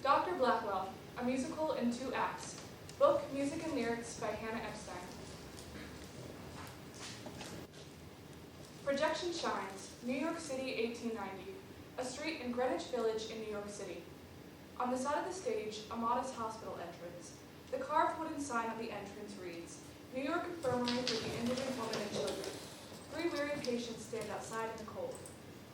Dr. Blackwell, a musical in 2 acts. Book, music, and lyrics by Hannah Epstein. Projection Shines, New York City, 1890. A street in Greenwich Village in New York City. On the side of the stage, a modest hospital entrance. The carved wooden sign at the entrance reads, New York Infirmary for the Indigent Women and Children. 3 weary patients stand outside in the cold.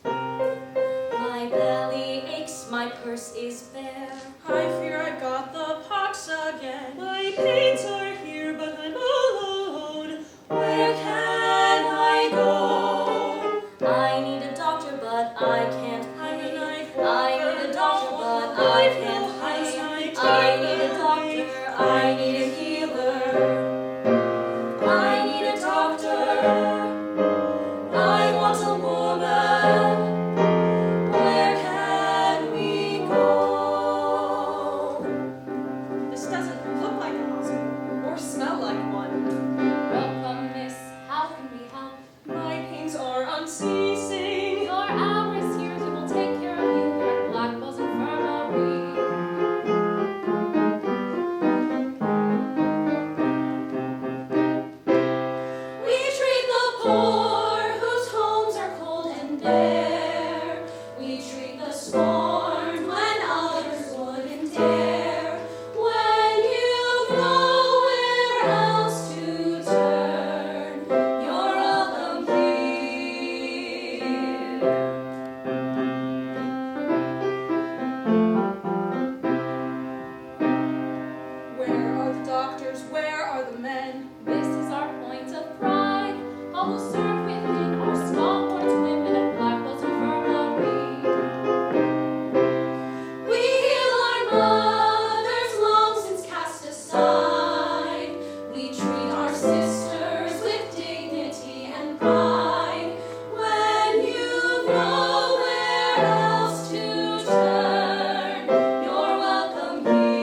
My belly aches, my purse is bare. I fear I got the pox again. My pains are here, but I'm alone. Where can I go? I need a doctor, but I can't pay. I need a doctor, but I can't pay. I need a doctor, I need a healer. I need a doctor. I want a woman. Where can we go? This doesn't look like a hospital or smell like one. Welcome, miss. How can we help? My pains are unceasing. Your hours here will take care of you here at Blackwell's Infirmary. We treat the poor whose homes are cold and bare. We treat the scorned when others wouldn't dare. When you've nowhere else to turn, you're welcome here. Where are the doctors? Where are the men? This is our point of pride. All who serve within our stalwart women at Blackwell's Infirmary. We heal our mothers long since cast aside. We treat our sisters with dignity and pride. When you've nowhere else to turn, you're welcome here.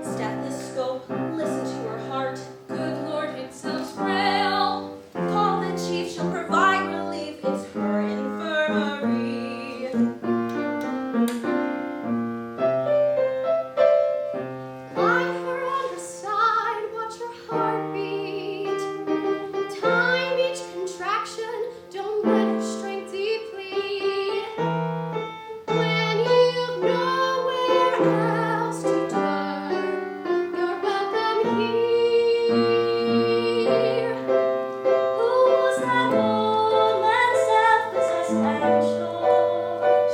Stethoscope, listen to your heart. Good Lord, it sounds frail. Call the chief, she'll provide relief. It's her infirmary. Lie her on her side, watch her heartbeat. Time each contraction, don't let her strength deplete. When you've nowhere else to turn, you're welcome here. Who was that woman, self-possessed and sure?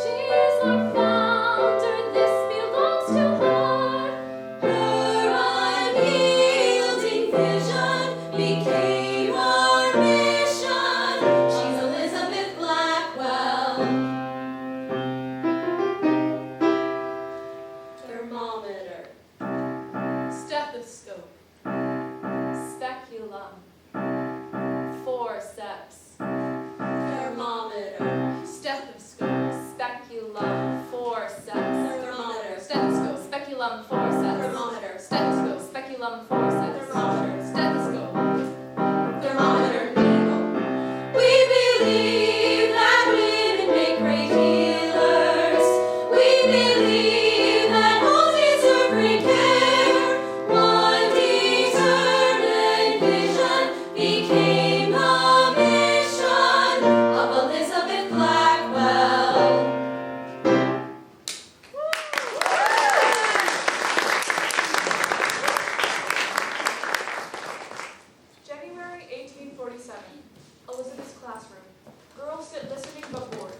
She's our founder, this belongs to her. Her unyielding vision became our mission. She's Elizabeth Blackwell. Thermometer. Stethoscope. Speculum. Forceps. Thermometer. Stethoscope. Speculum. Forceps. Thermometer. Stethoscope. Speculum. Forceps. Thermometer. Stethoscope. Speculum. Forceps. Thermometer. Stethoscope. Thermometer needle. We believe that women make great healers. We believe that all deserve great care. One determined vision became the mission of Elizabeth Blackwell. January 1847. Elizabeth's classroom. Girls sit listening but bored.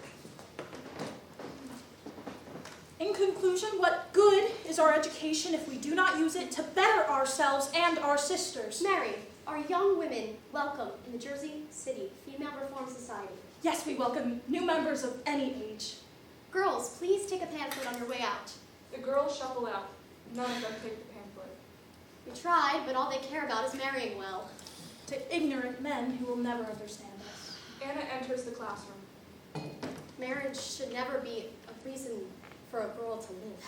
In conclusion, what good is our education if we do not use it to better ourselves and our sisters? Mary, are young women welcome in the Jersey City Female Reform Society? Yes, we welcome new members of any age. Girls, please take a pamphlet on your way out. The girls shuffle out. None of them take the pamphlet. We tried, but all they care about is marrying well. To ignorant men who will never understand us. Anna enters the classroom. Marriage should never be a reason for a girl to live.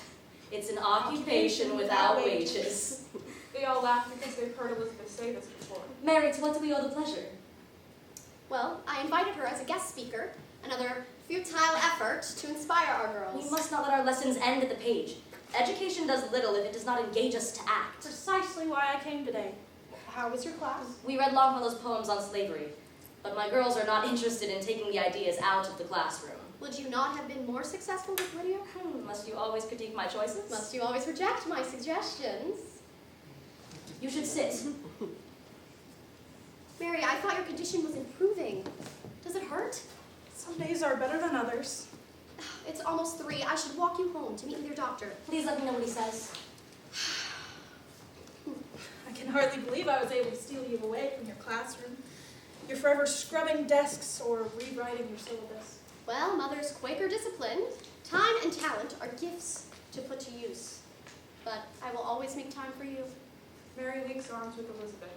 It's an occupation without wages. They all laugh because they've heard Elizabeth say this before. Mary, to what do we owe the pleasure? Well, I invited her as a guest speaker, another futile effort to inspire our girls. We must not let our lessons end at the page. Education does little if it does not engage us to act. Precisely why I came today. How was your class? We read Longfellow's poems on slavery, but my girls are not interested in taking the ideas out of the classroom. Would you not have been more successful with Whittier? Must you always critique my choices? Must you always reject my suggestions? You should sit. Mary, I thought your condition was improving. Does it hurt? Some days are better than others. It's almost 3. I should walk you home to meet with your doctor. Please let me know what he says. I can hardly believe I was able to steal you away from your classroom. You're forever scrubbing desks or rewriting your syllabus. Well, Mother's Quaker discipline, time and talent are gifts to put to use. But I will always make time for you. Mary links arms with Elizabeth.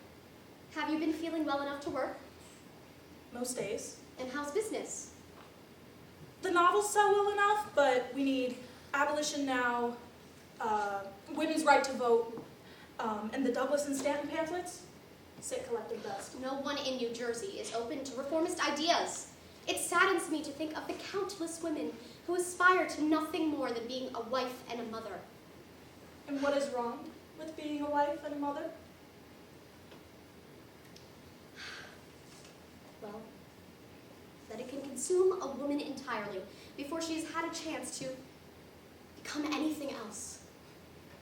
Have you been feeling well enough to work? Most days. And how's business? The novels sell well enough, but we need Abolition Now, Women's Right to Vote, and the Douglas and Stanton pamphlets sit collecting dust. No one in New Jersey is open to reformist ideas. It saddens me to think of the countless women who aspire to nothing more than being a wife and a mother. And what is wrong with being a wife and a mother? Well, that it can consume a woman entirely before she has had a chance to become anything else.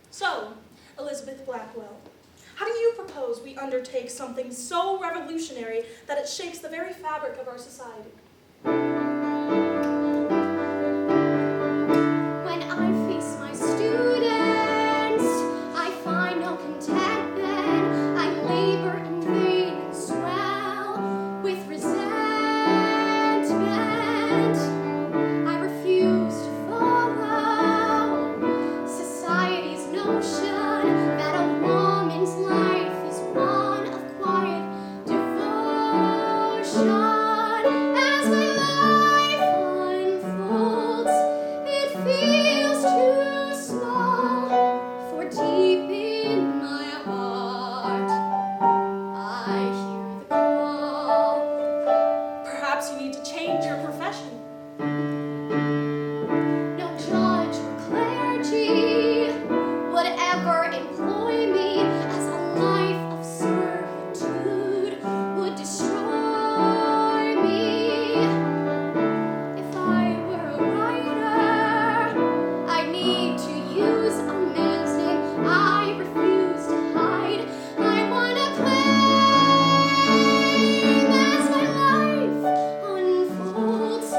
So, Elizabeth Blackwell, how do you propose we undertake something so revolutionary that it shakes the very fabric of our society? When I face my students, I find no contentment. I labor in vain and swell with resentment. I refuse to follow society's notion that a woman's life is one of quiet devotion. As my life unfolds, it feels too small, for deep in my heart, I hear the call. Perhaps you need to change your profession. No judge or clergy would ever employ me, as a life of servitude would destroy me. If I were a writer, I need to use a man's name. I refuse to hide. I wanna claim. As my life unfolds,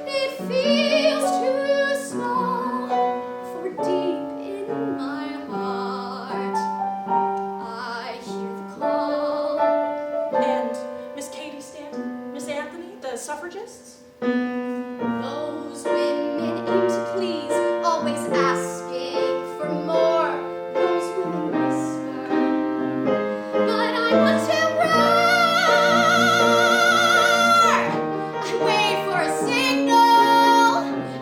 it feels too small, for deep in my heart, I hear the call. And Miss Katie Stanton, Miss Anthony, the suffragists? Those women aim to please, always asking for more. Those women whisper, but I want to roar. I wait for a signal,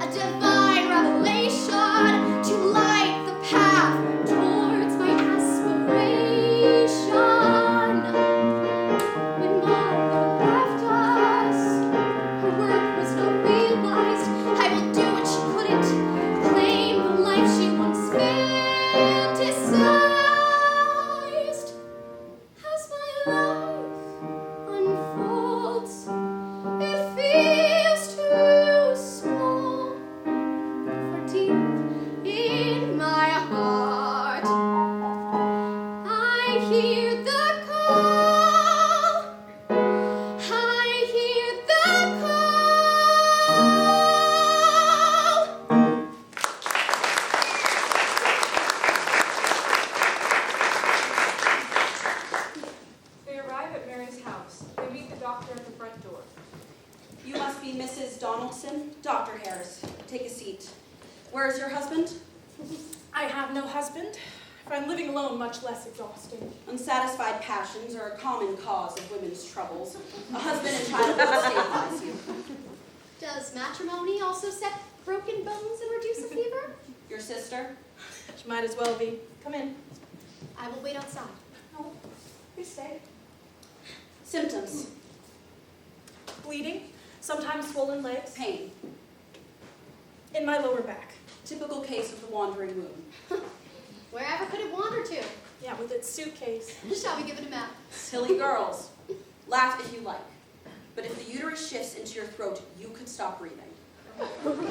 a divine revelation to light the path towards my aspiration. When Mother left us, her work was not realized. I will do what she couldn't, claim the life she once fantasized. As my life unfolds, it feels too small, for deep in my heart, I hear the call. I hear the call. They arrive at Mary's house. They meet the doctor at the front door. You must be Mrs. Donaldson. Dr. Harris, take a seat. Where is your husband? I have no husband. I find living alone much less exhausting. Unsatisfied passions are a common cause of women's troubles. A husband and child will stabilize you. Does matrimony also set broken bones and reduce a fever? Your sister? She might as well be. Come in. I will wait outside. No, please stay. Symptoms. bleeding, sometimes swollen legs, Pain. in my lower back. Typical case of the wandering womb. Wherever could it wander to? Yeah, with its suitcase. Shall we give it a map? Silly girls. Laugh if you like. But if the uterus shifts into your throat, you could stop breathing. Continue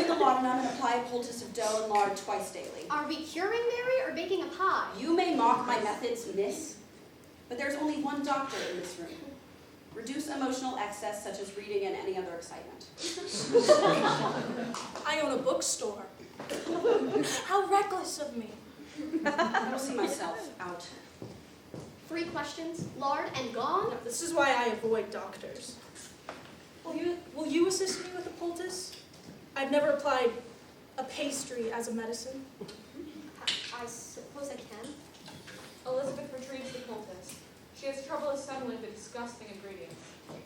the laudanum and apply a poultice of dough and lard twice daily. Are we curing Mary or baking a pie? You may mock my methods, miss, but there's only one doctor in this room. Reduce emotional excess such as reading and any other excitement. I own a bookstore. How reckless of me. I will see myself out. 3 questions, lard and gone? No, this is why I avoid doctors. Will you assist me with a poultice? I've never applied a pastry as a medicine. I suppose I can. Elizabeth retrieves the poultice. She has trouble assembling the disgusting ingredients.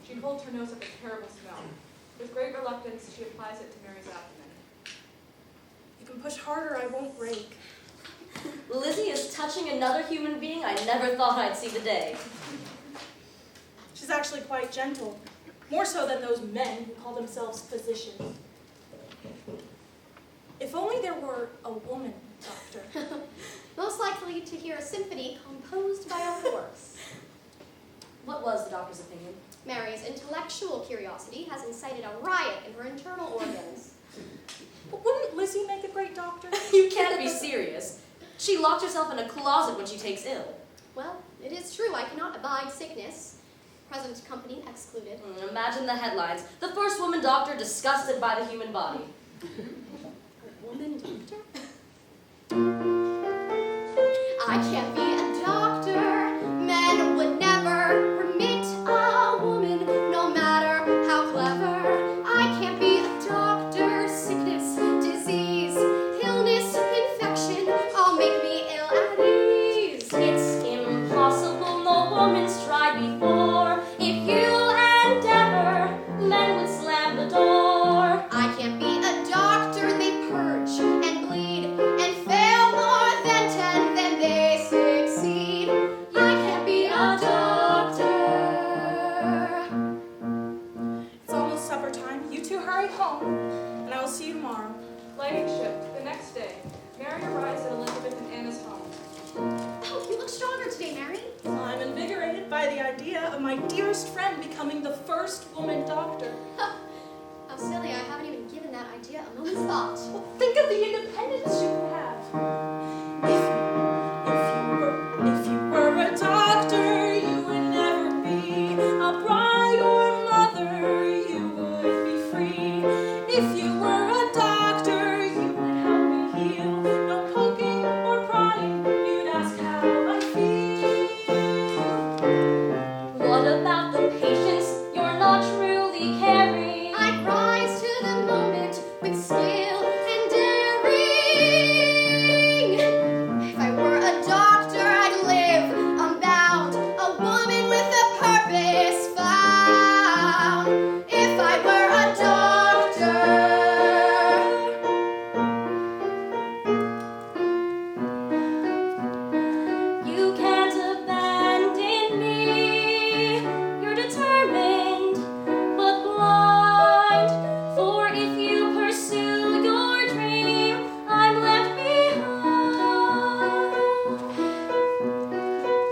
She holds her nose at the terrible smell. With great reluctance, she applies it to Mary's abdomen. You can push harder, I won't break. Lizzie is touching another human being I never thought I'd see the day. She's actually quite gentle. More so than those men who call themselves physicians. If only there were a woman doctor. Most likely to hear a symphony composed by a horse. What was the doctor's opinion? Mary's intellectual curiosity has incited a riot in her internal organs. But wouldn't Lizzie make a great doctor? You can't be serious. She locked herself in a closet when she takes ill. Well, it is true I cannot abide sickness. Present company excluded. Imagine the headlines. The first woman doctor disgusted by the human body. A woman doctor? I can't be a doctor. Men would never permit a woman, no matter how clever. I can't be a doctor. Sickness, disease, illness, infection, all make me ill at ease. It's impossible, no woman's tried before. If you endeavor, men would slam the door. I can't be a doctor. They purge and bleed and fail more than 10, then they succeed. I can't be a doctor. It's almost supper time. You two hurry home, and I will see you tomorrow. Lighting shift. The next day, Mary arrives at Elizabeth and Anna's home. Oh, you look stronger today, Mary. I'm invigorated by the idea of my dearest friend becoming the first woman doctor. How silly, I haven't even given that idea a moment's thought. Well, think of the independence you would have. If you were a doctor, you would never be a bride or mother. You would be free. If you were a doctor, you would help me heal. No poking or prodding. You'd ask how I feel. What about the patients you're not truly caring? I'd rise to the moment with skill and daring. If I were a doctor, I'd live unbound, a woman with a purpose found. If I were a doctor. You can't abandon me. You're determined, but blind. For if you pursue your dream, I'm left behind.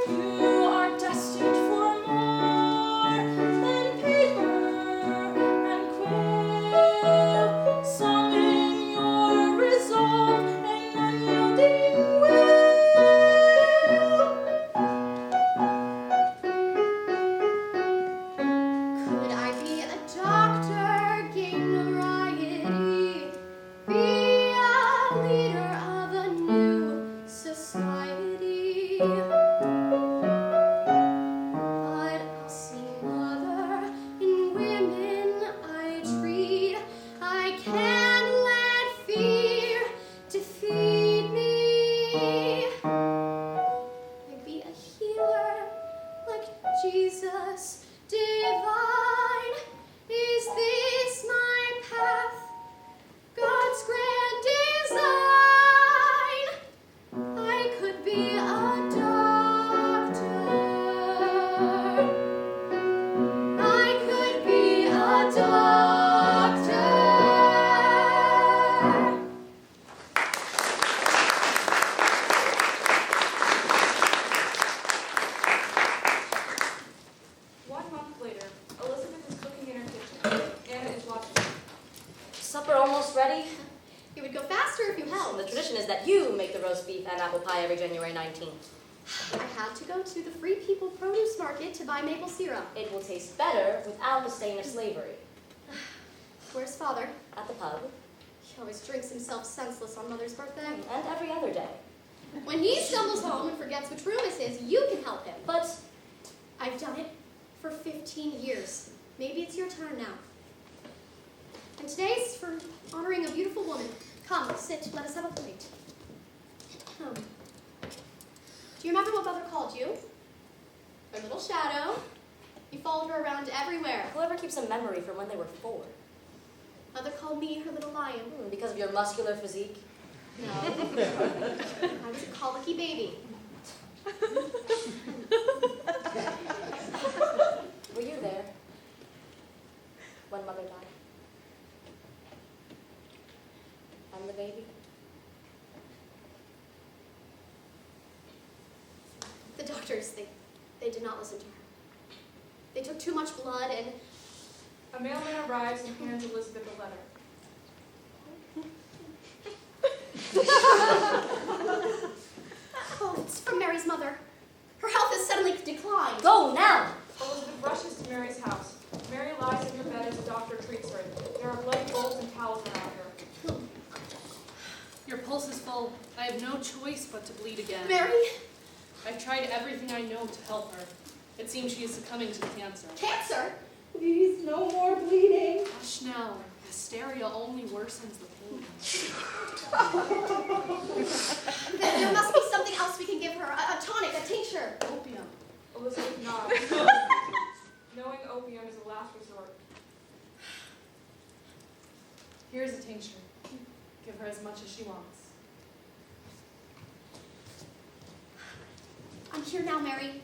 You are destined for more than paper and quill. Summon your resolve and unyielding will. Could I be a doctor, gain notoriety, be a leader of a new society? But I'll see mother in women I treat. I can't let fear defeat me. I'd be a healer like Jesus divine. Is this my path? God's grand design. I could be a doctor. roast beef and apple pie every January 19th. I had to go to the Free People Produce Market to buy maple syrup. It will taste better without the stain of slavery. Where's Father? At the pub, He always drinks himself senseless on Mother's birthday. and every other day. When he stumbles home and forgets which room is his, you can help him. But I've done it for 15 years. Maybe it's your turn now. And today's for honoring a beautiful woman. Come, sit, let us have a plate. Do you remember what Mother called you? Her little shadow. You followed her around everywhere. whoever keeps a memory from when they were 4? Mother called me her little lion. Because of your muscular physique? No. I was a colicky baby. Were you there when Mother died? And the baby? The doctors, they did not listen to her. They took too much blood and A mailman arrives and hands Elizabeth a letter. oh, it's from Mary's mother. Her health has suddenly declined. Go now! Elizabeth rushes to Mary's house. Mary lies in her bed as the doctor treats her. There are bloody bowls and towels around her. Your pulse is full. I have no choice but to bleed again. Mary? I've tried everything I know to help her. It seems she is succumbing to the cancer. Cancer? Please, no more bleeding. Hush now. Hysteria only worsens the pain. There must be something else we can give her. A tonic, a tincture. Opium. Elizabeth nods, knowing opium is a last resort. Here's a tincture. Give her as much as she wants. I'm here now, Mary.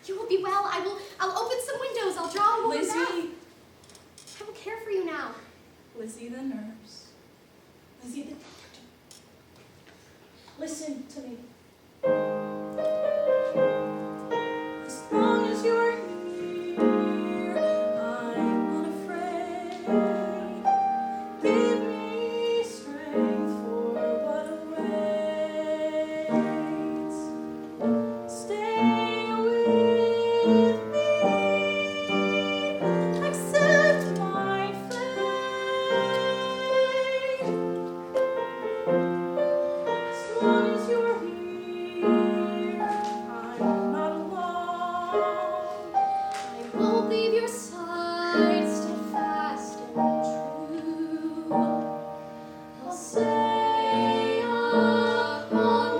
You will be well. I'll open some windows. I'll draw a warm bath. Lizzie. I will care for you now. Lizzie the nurse. Lizzie the doctor. Listen to me. As long as you're here, I'm not afraid. Give me strength for what awaits. Stay with me. Accept my fate. As long as you're here, I'm not alone. I won't leave your side, steadfast and true. I'll stay up all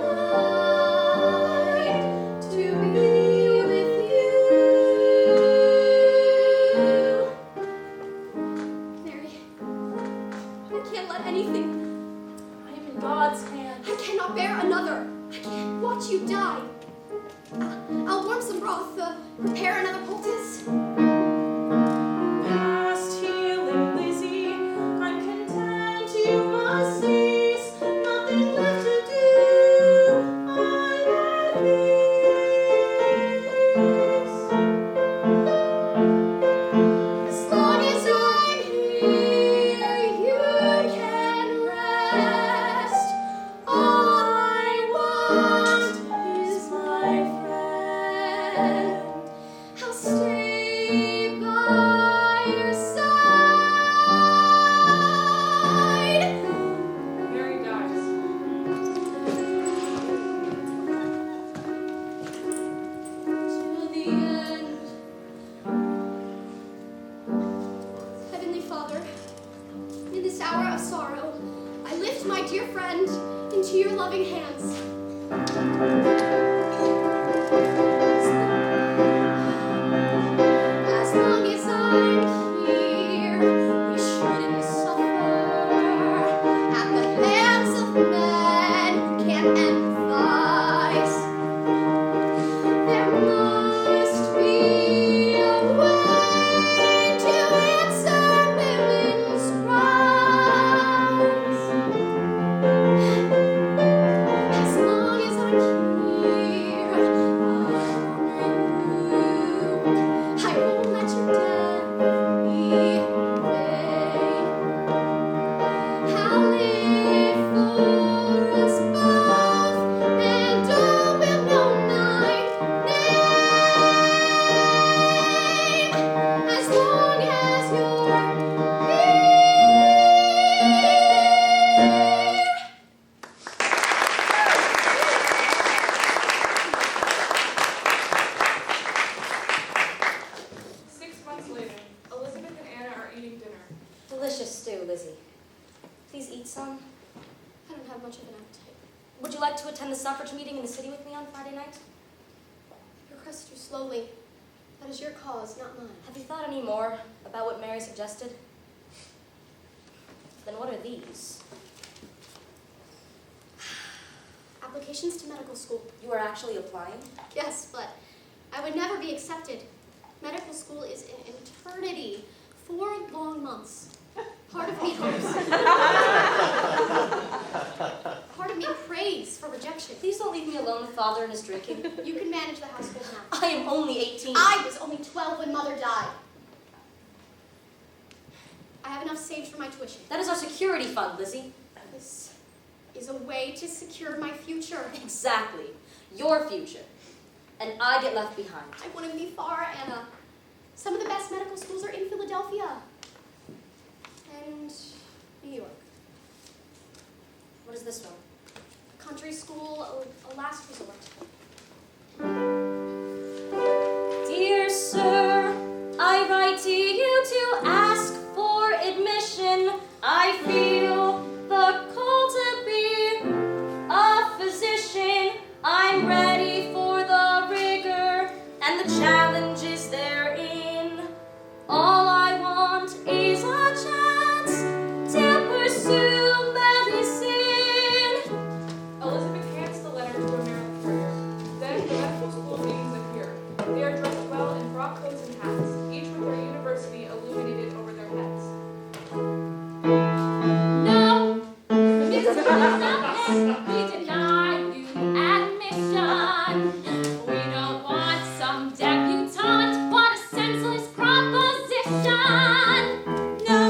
night to be with you. Mary, I can't let anything. I am in God's hands. I cannot bear another. I can't watch you die. I'll warm some broth, prepare another poultice. Past healing, Lizzie, I'm content you must cease. Nothing left to do. I'm at peace. As long as I'm here, you can rest. All I want is my friend. I'll stay by your side. Mary dies. To the end. Heavenly Father, in this hour of sorrow, I lift my dear friend into your loving hands. As long as I'm here, we shouldn't suffer at the hands of men who can't empathize. There must be a way to answer women's cries. As long as I'm to attend the suffrage meeting in the city with me on Friday night? Progress too slowly. That is your cause, not mine. Have you thought any more about what Mary suggested? Then what are these? Applications to medical school. You are actually applying? Yes, but I would never be accepted. Medical school is an eternity. 4 long months. Part of me hopes. Part of me prays for rejection. Please don't leave me alone with father and his drinking. You can manage the household now. I am only 18. I was only 12 when Mother died. I have enough saved for my tuition. That is our security fund, Lizzie. This is a way to secure my future. Exactly. Your future. And I get left behind. I wouldn't be far, Anna. Some of the best medical schools are in Philadelphia. And New York. What is this one? Country school, a last resort. Dear sir, I write to you to ask for admission. I feel the call to be a physician. I'm ready for the rigor and the challenges therein. All I want is a chance to pursue medicine. Elizabeth hands the letter to a mail carrier. Then the medical school meetings appear. They are dressed well in frock coats and hats, each with their university illuminated over their heads. No, Miss Elizabeth, we deny you admission. We don't want some debutante, but a senseless proposition. No,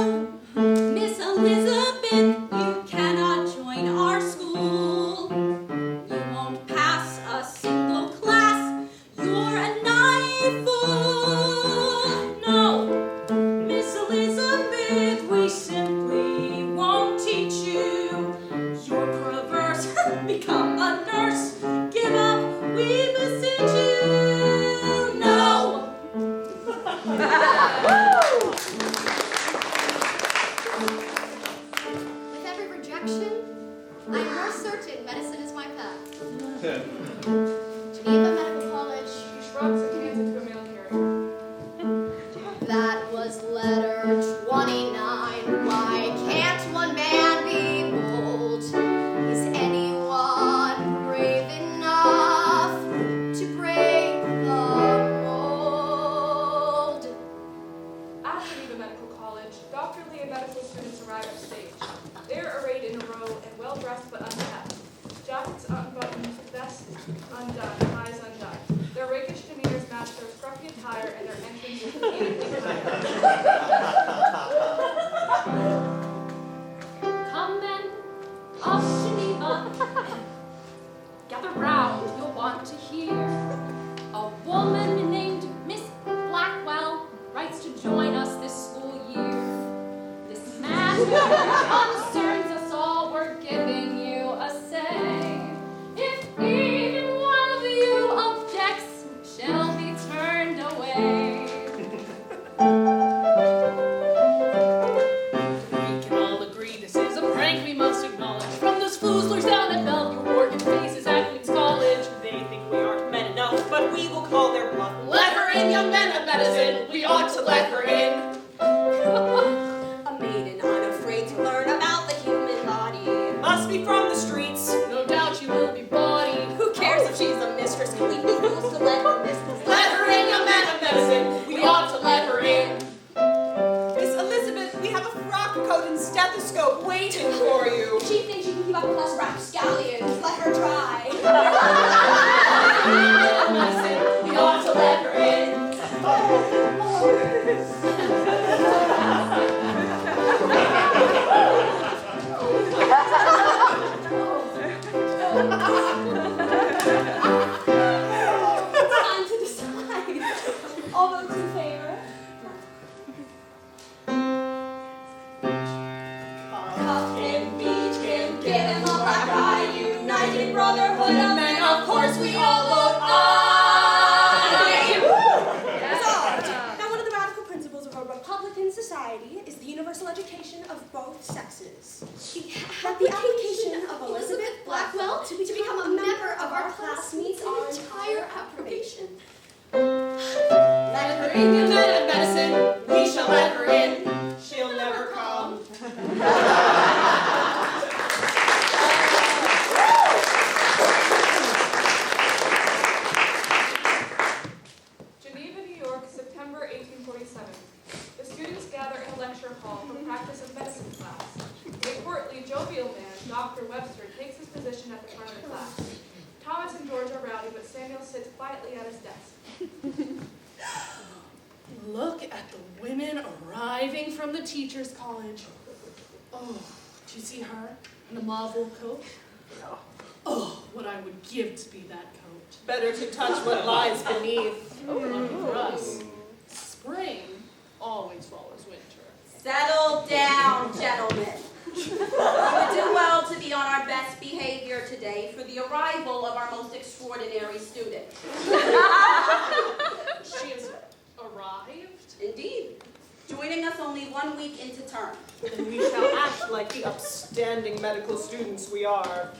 Miss Elizabeth, you cannot join our school. You won't pass a single class. You're a naive fool. No, Miss Elizabeth, we simply won't teach you. You're perverse. Become a nurse. Give up, we beseech you. No. With every rejection, I am more certain medicine is my path. Geneva Medical College. He shrugs and hands it to a mail carrier. That was letter 29. Why can't one man be bold? Is anyone brave enough to break the mold? At Geneva Medical College, doctorly and medical students arrive upstage. They are arrayed in a row and well-dressed but unkept. Jackets unbuttoned, vests undone, ties undone. Their rakish demeanors match their scruffy attire and their entrance is immediately tired. Come men of Geneva, gather round, you'll want to hear. A woman named Miss Blackwell writes to join us this school year. This matter concerns us all, we're giving you a say. If even one of you objects, she'll be turned away. We can all agree this is a prank we must acknowledge. From those foozlers down at Bellevue, Morgan faces at Queen's College. They think we aren't men enough, but we will call their bluff. Let her in, young men of medicine. We ought to let her in. A maiden unafraid to learn about the human body. Must be from the streets. No doubt she will be bawdy. Who cares if she's a mistress? Can we be fools to let her miss? Let her in, young men of medicine. We ought to let her in. Miss Elizabeth, we have a frock coat and stethoscope waiting for you. She thinks she can keep up with us rapscallions. Let her try. Medicine. We ought to let her in. Time to decide. All votes in favor. Cuff him, beat him, give him a black eye. United brotherhood of men, of course we all vote aye. Resolved. Now, one of the radical principles of a Republican society is the universal education of both sexes. That the application of Elizabeth Blackwell to become a Speaking of medicine, we shall let her in. She'll never come. Geneva, New York, September 1847. The students gather in a lecture hall for practice of medicine class. A portly, jovial man, Dr. Webster, takes his position at the front of the class. Thomas and George are rowdy, but Samuel sits quietly at his desk. Look at the women arriving from the teachers' college. Oh, do you see her in a mauve coat? Oh, what I would give to be that coat. Better to touch what lies beneath. Lucky for us. Spring always follows winter. Settle down, gentlemen. We would do well to be on our best behavior today for the arrival of our most extraordinary student. She has arrived? Indeed, joining us only 1 week into term. And we shall act like the upstanding medical students we are.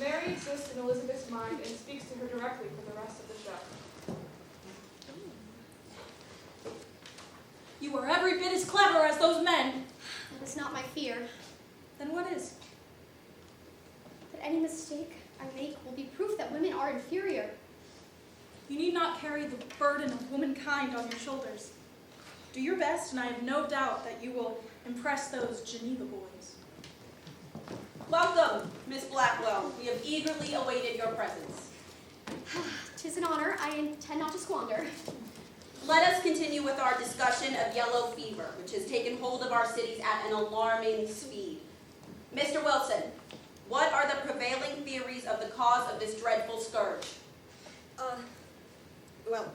Mary exists in Elizabeth's mind and speaks to her directly for the rest of the show. You are every bit as clever as those men. That is not my fear. Then what is? That any mistake I make will be proof that women are inferior. You need not carry the burden of womankind on your shoulders. Do your best, and I have no doubt that you will impress those Geneva boys. Welcome, Miss Blackwell. We have eagerly awaited your presence. 'Tis an honor I intend not to squander. Let us continue with our discussion of yellow fever, which has taken hold of our cities at an alarming speed. Mr. Wilson, what are the prevailing theories of the cause of this dreadful scourge? Well,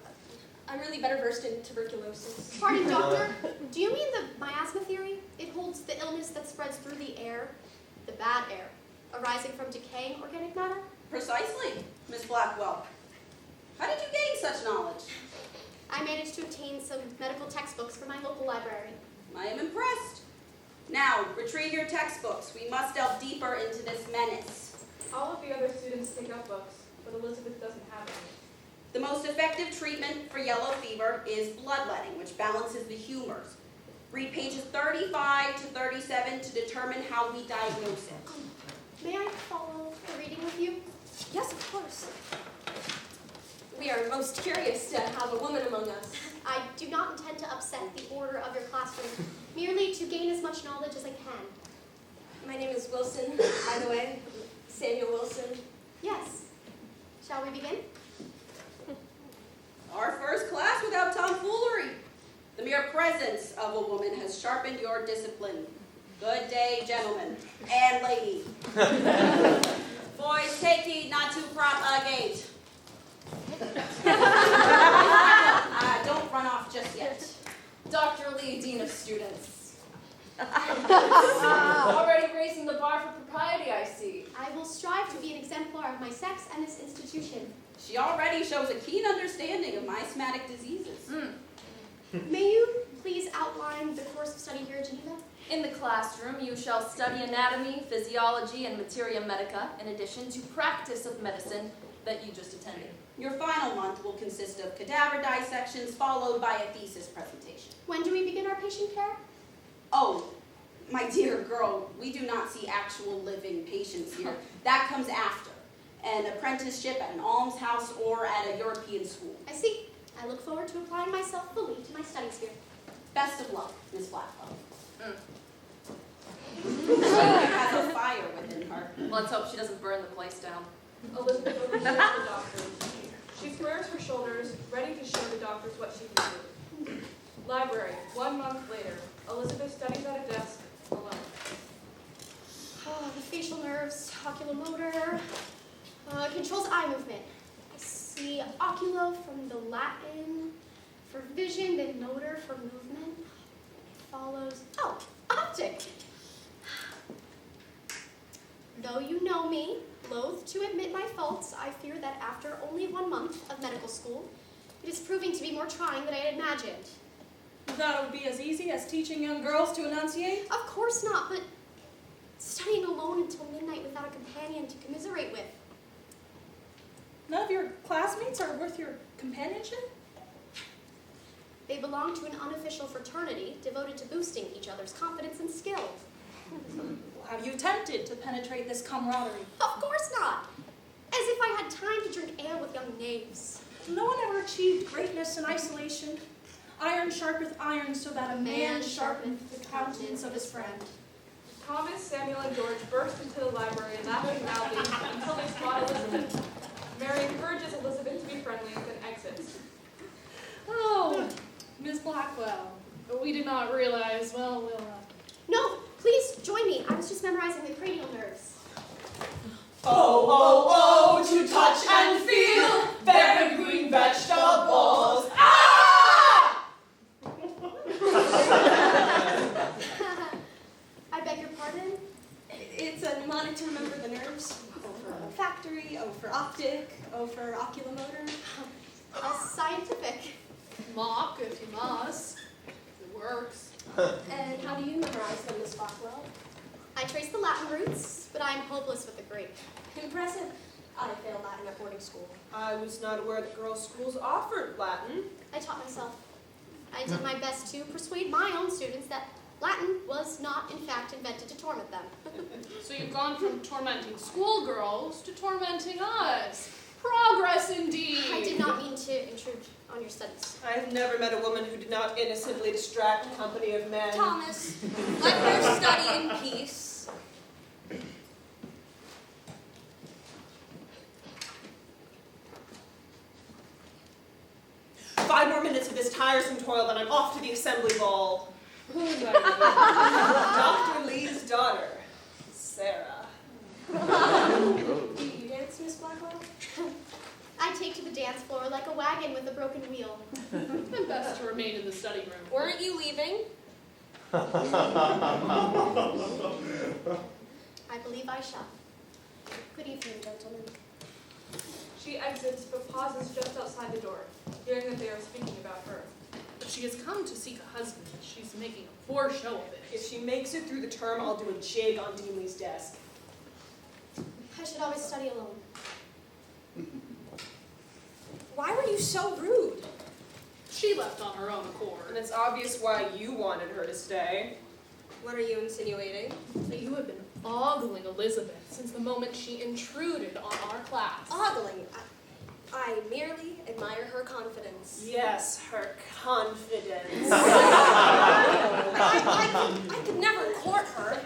I'm really better versed in tuberculosis. Pardon, doctor, do you mean the miasma theory? It holds the illness that spreads through the air, the bad air, arising from decaying organic matter? Precisely, Miss Blackwell. How did you gain such knowledge? I managed to obtain some medical textbooks from my local library. I am impressed. Now, retrieve your textbooks. We must delve deeper into this menace. All of the other students take up books, but Elizabeth doesn't have any. The most effective treatment for yellow fever is bloodletting, which balances the humors. Read pages 35 to 37 to determine how we diagnose it. May I follow the reading with you? Yes, of course. We are most curious to have a woman among us. I do not intend to upset the order of your classroom, merely to gain as much knowledge as I can. My name is Wilson, by the way. Samuel Wilson. Yes. Shall we begin? Our first class without tomfoolery. The mere presence of a woman has sharpened your discipline. Good day, gentlemen and lady. Boys, take heed not to propagate. Don't run off just yet. Dr. Lee, Dean of Students. Already raising the bar for propriety, I see. I will strive to be an exemplar of my sex and this institution. She already shows a keen understanding of miasmatic diseases. May you please outline the course of study here at Geneva? In the classroom, you shall study anatomy, physiology, and materia medica, in addition to practice of medicine that you just attended. Your final month will consist of cadaver dissections followed by a thesis presentation. When do we begin our patient care? Oh, my dear girl, we do not see actual living patients here. That comes after. An apprenticeship at an almshouse or at a European school. I see. I look forward to applying myself fully to my studies here. Best of luck, Miss Blackwell. She has a fire within her. Let's hope she doesn't burn the place down. Elizabeth overhears the doctor. She squares her shoulders, ready to show the doctors what she can do. Library, 1 month later. Elizabeth studies at a desk, alone. Oh, the facial nerves, oculomotor, controls eye movement. I see oculo from the Latin for vision, then motor for movement. It follows, oh, optic. Though you know me, loath to admit my faults, I fear that after only 1 month of medical school, it is proving to be more trying than I had imagined. You thought it would be as easy as teaching young girls to enunciate? Of course not, but studying alone until midnight without a companion to commiserate with. None of your classmates are worth your companionship? belong to an unofficial fraternity devoted to boosting each other's confidence and skill. Have you attempted to penetrate this camaraderie? Of course not. As if I had time to drink ale with young knaves. No one ever achieved greatness in isolation. Iron sharpeneth iron, so that a man sharpeneth the countenance of his friend. Thomas, Samuel, and George burst into the library laughing loudly until they spot Elizabeth. Mary encourages Elizabeth to be friendly, then exits. Oh, Miss Blackwell. We did not realize, well, No, please join me. I was just memorizing the cranial nerves. Oh, oh, oh, to touch and feel very green vegetables. Ah! I beg your pardon? It's a mnemonic to remember the nerves. O for olfactory, O for optic, O for oculomotor. Scientific. mock if you must. It works. And how do you memorize them, Miss Blackwell? I trace the Latin roots, but I am hopeless with the Greek. Impressive. I failed Latin at boarding school. I was not aware that girls' schools offered Latin. I taught myself. I did my best to persuade my own students that Latin was not, in fact, invented to torment them. So you've gone from tormenting schoolgirls to tormenting us. Progress indeed. I did not mean to intrude on your studies. I have never met a woman who did not innocently distract the company of men. Thomas, let her study in peace. 5 more minutes of this tiresome toil, then I'm off to the assembly ball. Dr. Lee's daughter, Sarah. Do you dance, Miss Blackwell? I take to the dance floor like a wagon with a broken wheel. And best to remain in the study room. Weren't you leaving? I believe I shall. Good evening, gentlemen. She exits, but pauses just outside the door, hearing that they are speaking about her. If she has come to seek a husband, she's making a poor show of it. If she makes it through the term, I'll do a jig on Deanley's desk. I should always study alone. Why were you so rude? She left on her own accord. And it's obvious why you wanted her to stay. What are you insinuating? That you have been ogling Elizabeth since the moment she intruded on our class. Ogling. I merely admire her confidence. Yes, her confidence. I could never court her.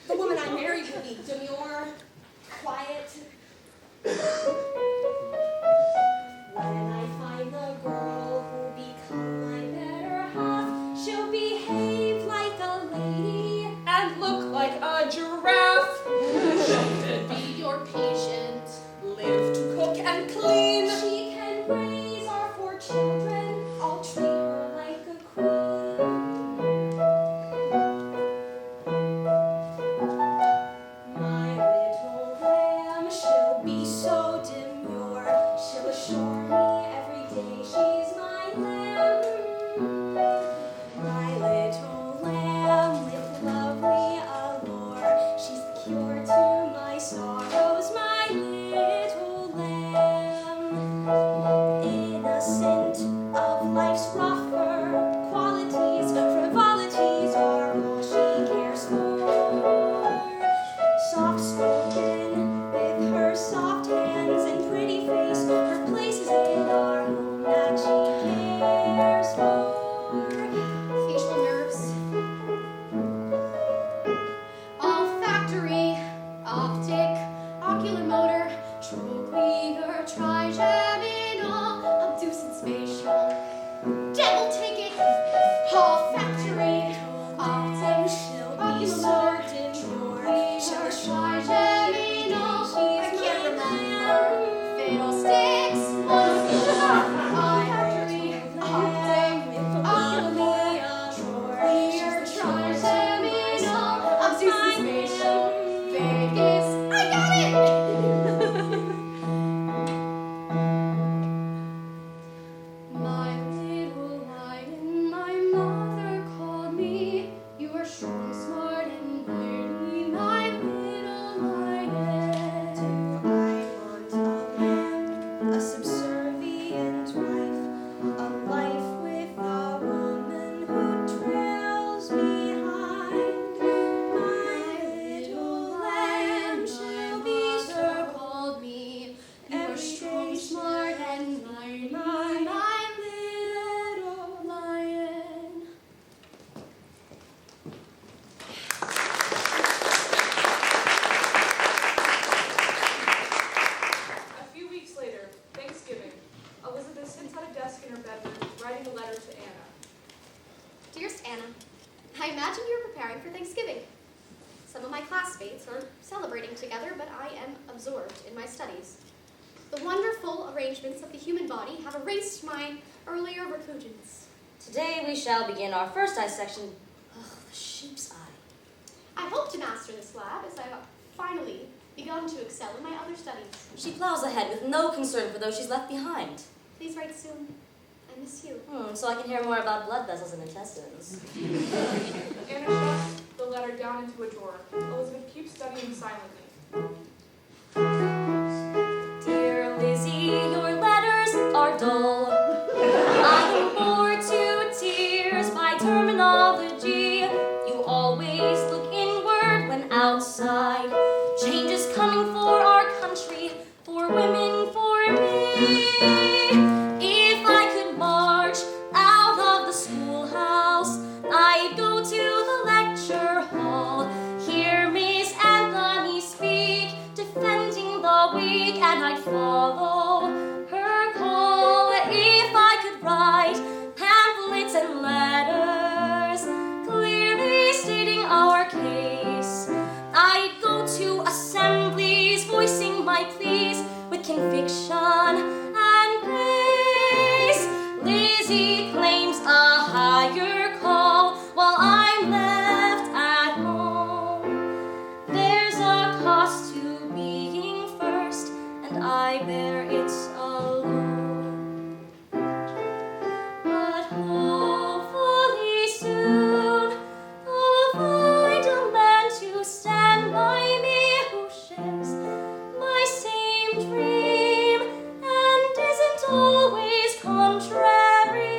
The woman I married will be demure, quiet. When I find the girl who'll become my better half, she'll behave like a lady And look like a giraffe. To be your patient. Live to cook and clean. She can raise our 4 children. I'll treat her like a queen. My little lamb, she'll be so demure. She'll assure me every day she's my lamb. My little lamb with lovely allure. She's the cure to my sorrows, my little lamb. Innocent of life's rougher qualities, frivolities are all she cares for. Soft-spoken, with her soft hands and pretty face, her place is in our home that she cares for. Facial nerves. Olfactory, optic, oculomotor, trochlear, trigeminal, obtuse spatial. Devil take it! Olfactory, optic, She'll be so oculomotor, demure. She'll trochlear, assure me trigeminal. I can't remember. Fatal sticks, olfactory, optic, oculomotor, trochlear, trigeminal, obtuse spatial. Vegas. I got it! My little I imagine you're preparing for Thanksgiving. Some of my classmates are celebrating together, but I am absorbed in my studies. The wonderful arrangements of the human body have erased my earlier repugnance. Today we shall begin our first dissection of the sheep's eye. I hope to master this lab as I have finally begun to excel in my other studies. She plows ahead with no concern for those she's left behind. Please write soon. I miss you. So I can hear more about blood vessels and intestines. Anna shoves the letter down into a drawer. Elizabeth keeps studying silently. Dear Lizzie, your letters are dull. I am bored to tears by terminology. You always look inward when outside. Change is coming for our country, for women, for me. If I could march out of the schoolhouse, I'd go to the lecture hall, hear Miss Anthony speak, defending the weak, and I'd follow her call. If I could write pamphlets and letters, clearly stating our case, I'd go to assemblies, voicing my pleas with conviction and grace. Lizzie claims a higher call while I'm left at home. There's a cost to being first, and I bear it alone. But hopefully soon I'll find a man to stand by me who shares my same dream and isn't always contrary.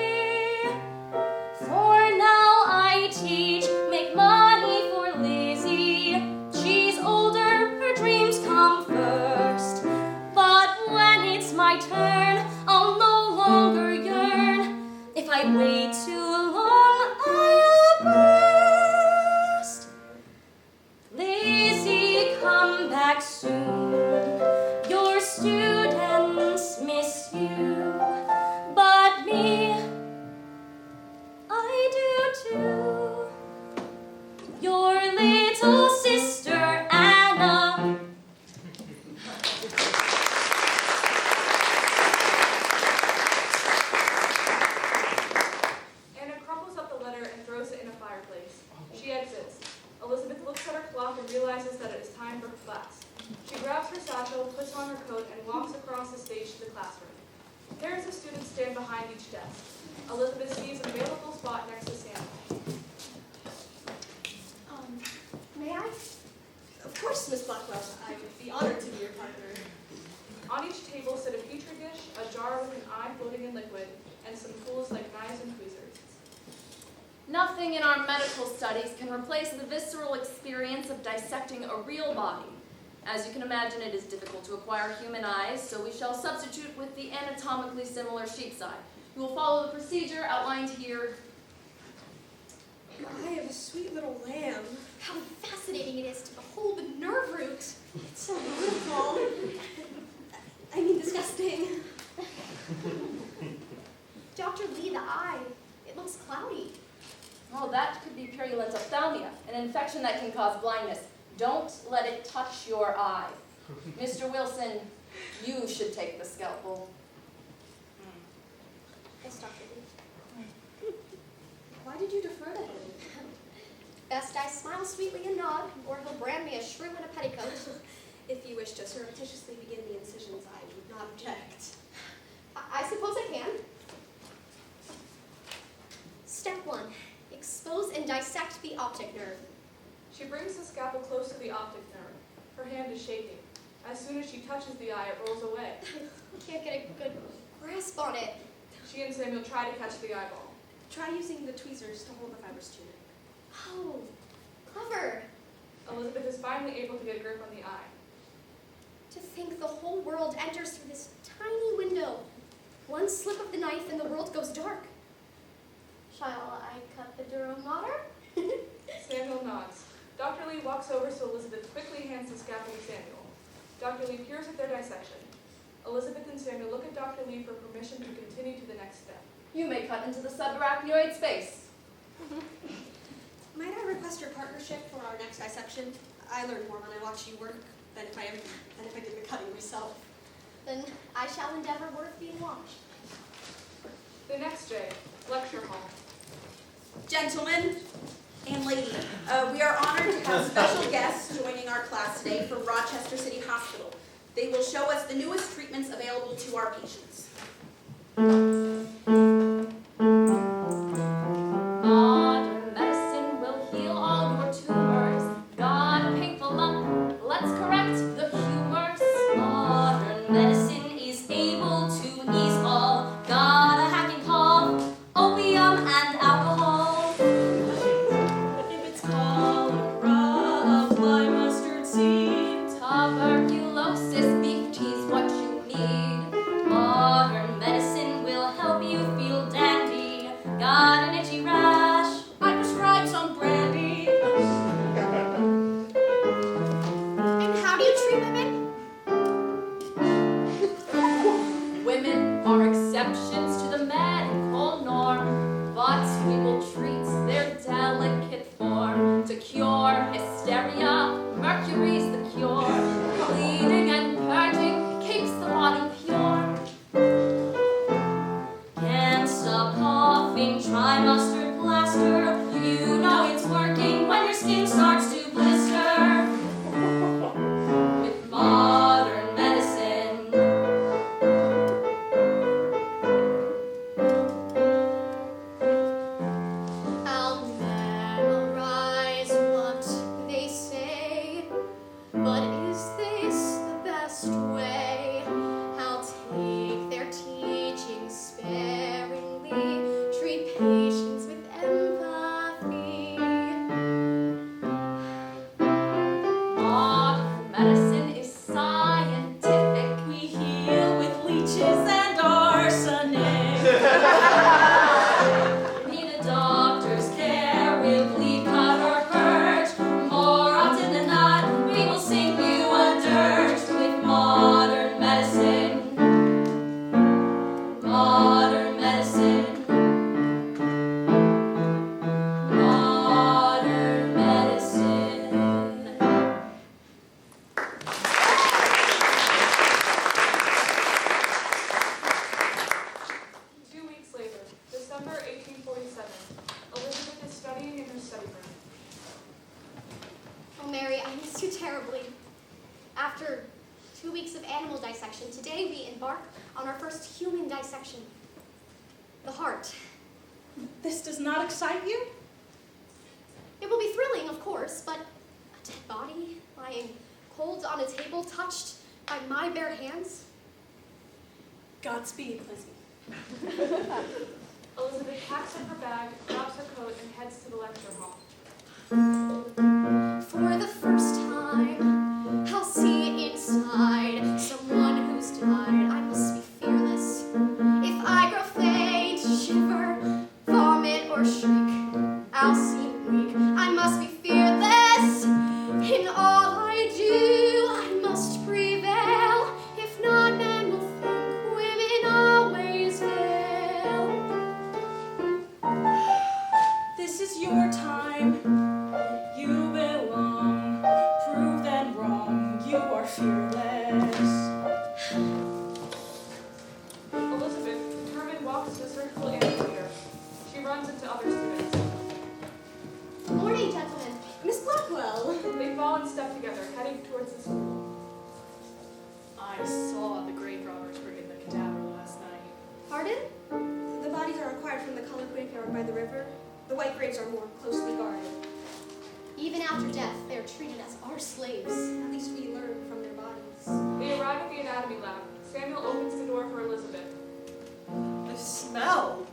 For now I teach, make money for Lizzie. She's older, her dreams come first. But when it's my turn, I'll no longer yearn. If I wait too long, I'll burst. Lizzie, come back soon. Your students miss you, but me, I do too. Your little sister Anna. Anna crumples up the letter and throws it in a fireplace. She exits. Elizabeth looks at her clock and realizes that it is time for class. She grabs her satchel, puts on her coat, and walks across the stage to the classroom. Pairs of students stand behind each desk. Elizabeth sees an available spot next to Samuel. May I? Of course, Miss Blackwell. I would be honored to be your partner. On each table sit a petri dish, a jar with an eye floating in liquid, and some tools like knives and tweezers. Nothing in our medical studies can replace the visceral experience of dissecting a real body. As you can imagine, it is difficult to acquire human eyes, so we shall substitute with the anatomically similar sheep's eye. You will follow the procedure outlined here. The eye of a sweet little lamb. How fascinating it is to behold the nerve root. It's so beautiful. I mean, disgusting. Dr. Lee, the eye, it looks cloudy. Oh, that could be purulent ophthalmia, an infection that can cause blindness. Don't let it touch your eye. Mr. Wilson, you should take the scalpel. Yes, Dr. Lee. Why did you defer to him? Best I smile sweetly and nod, or he'll brand me a shrew in a petticoat. If you wish to surreptitiously begin the incisions, I would not object. I suppose I can. Step 1. Expose and dissect the optic nerve. She brings the scalpel close to the optic nerve. Her hand is shaking. As soon as she touches the eye, it rolls away. I can't get a good grasp on it. She and Samuel try to catch the eyeball. Try using the tweezers to hold the fibers to it. Oh, clever. Elizabeth is finally able to get a grip on the eye. To think the whole world enters through this tiny window. One slip of the knife and the world goes dark. Shall I cut the Durham water? Samuel nods. Dr. Lee walks over so Elizabeth quickly hands the scalpel to Samuel. Dr. Lee peers at their dissection. Elizabeth and Samuel look at Dr. Lee for permission to continue to the next step. You may cut into the subarachnoid space. Might I request your partnership for our next dissection? I learn more when I watch you work than if I did the cutting myself. Then I shall endeavor worth being watched. The next day, lecture hall. Gentlemen and lady, we are honored to have special guests joining our class today from Rochester City Hospital. They will show us the newest treatments available to our patients. Modern medicine will heal all your tumors. Got a painful lump, let's correct the humors. Modern medicine is able to ease all. Got a hacking cough, opium and alcohol. If it's cholera, apply mustard seed. Tuberculosis, beef tea's what you need. Modern medicine will help you feel dandy. Got an itchy rash, I prescribe some brandy. And how do you treat women? Women are exceptions to the medical norm, but we will treat their delicate form. To cure hysteria, mercury's the cure. Bleeding and purging keeps the body pure. can't stop coughing, try mustard plaster. You know it's working when your skin starts to blister. With modern medicine. I'll memorize what they say, but is this the best way? I'll take their teachings sparingly, treat patients with empathy. Modern medicine is scientific. We heal with leeches and arsenic. Need a doctor's care, we'll bleed, cut or purge. More often than not, we will sing you a dirge with modern medicine. Modern medicine. Modern medicine. 2 weeks later, December 1847, Elizabeth is studying in her study room. Oh, Mary, I miss you terribly. After 2 weeks of animal dissection, today we embark on our first human dissection. The heart. This does not excite you? It will be thrilling, of course, but a dead body lying cold on a table, touched by my bare hands? Godspeed, Lizzie. Elizabeth packs up her bag, drops her coat, and heads to the lecture hall. For the first time, I'll see inside someone who's died. I must be fearless. If I grow faint, shiver, vomit, or shriek, I'll seem weak. I must be fearless. In all I do, I must prevail. If not, men will think women always fail. This is your time. You belong. Prove them wrong. You are fearless. Elizabeth, determined, walks to the surgical amphitheater. She runs into other students. Morning, gentlemen. Miss Blackwell. They fall in step together, heading towards the school. I saw the grave robbers bring in the cadaver last night. Pardon? The bodies are acquired from the colored graveyard by the river. The white graves are more closely guarded. Even after death, they are treated as our slaves. At least we learn from their bodies. They arrive at the anatomy lab. Samuel opens the door for Elizabeth. The smell.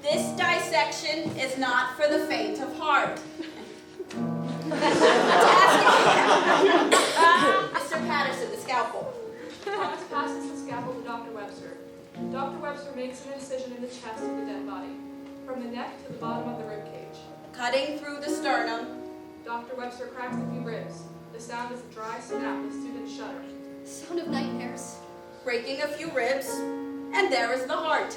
This dissection is not for the faint of heart. Mr. Patterson, the scalpel. Thomas passes the scalpel to Dr. Webster. Dr. Webster makes an incision in the chest of the dead body, from the neck to the bottom of the rib cage. Cutting through the sternum. Dr. Webster cracks a few ribs. The sound is a dry snap. The students shudder. Sound of nightmares. Breaking a few ribs. And there is the heart.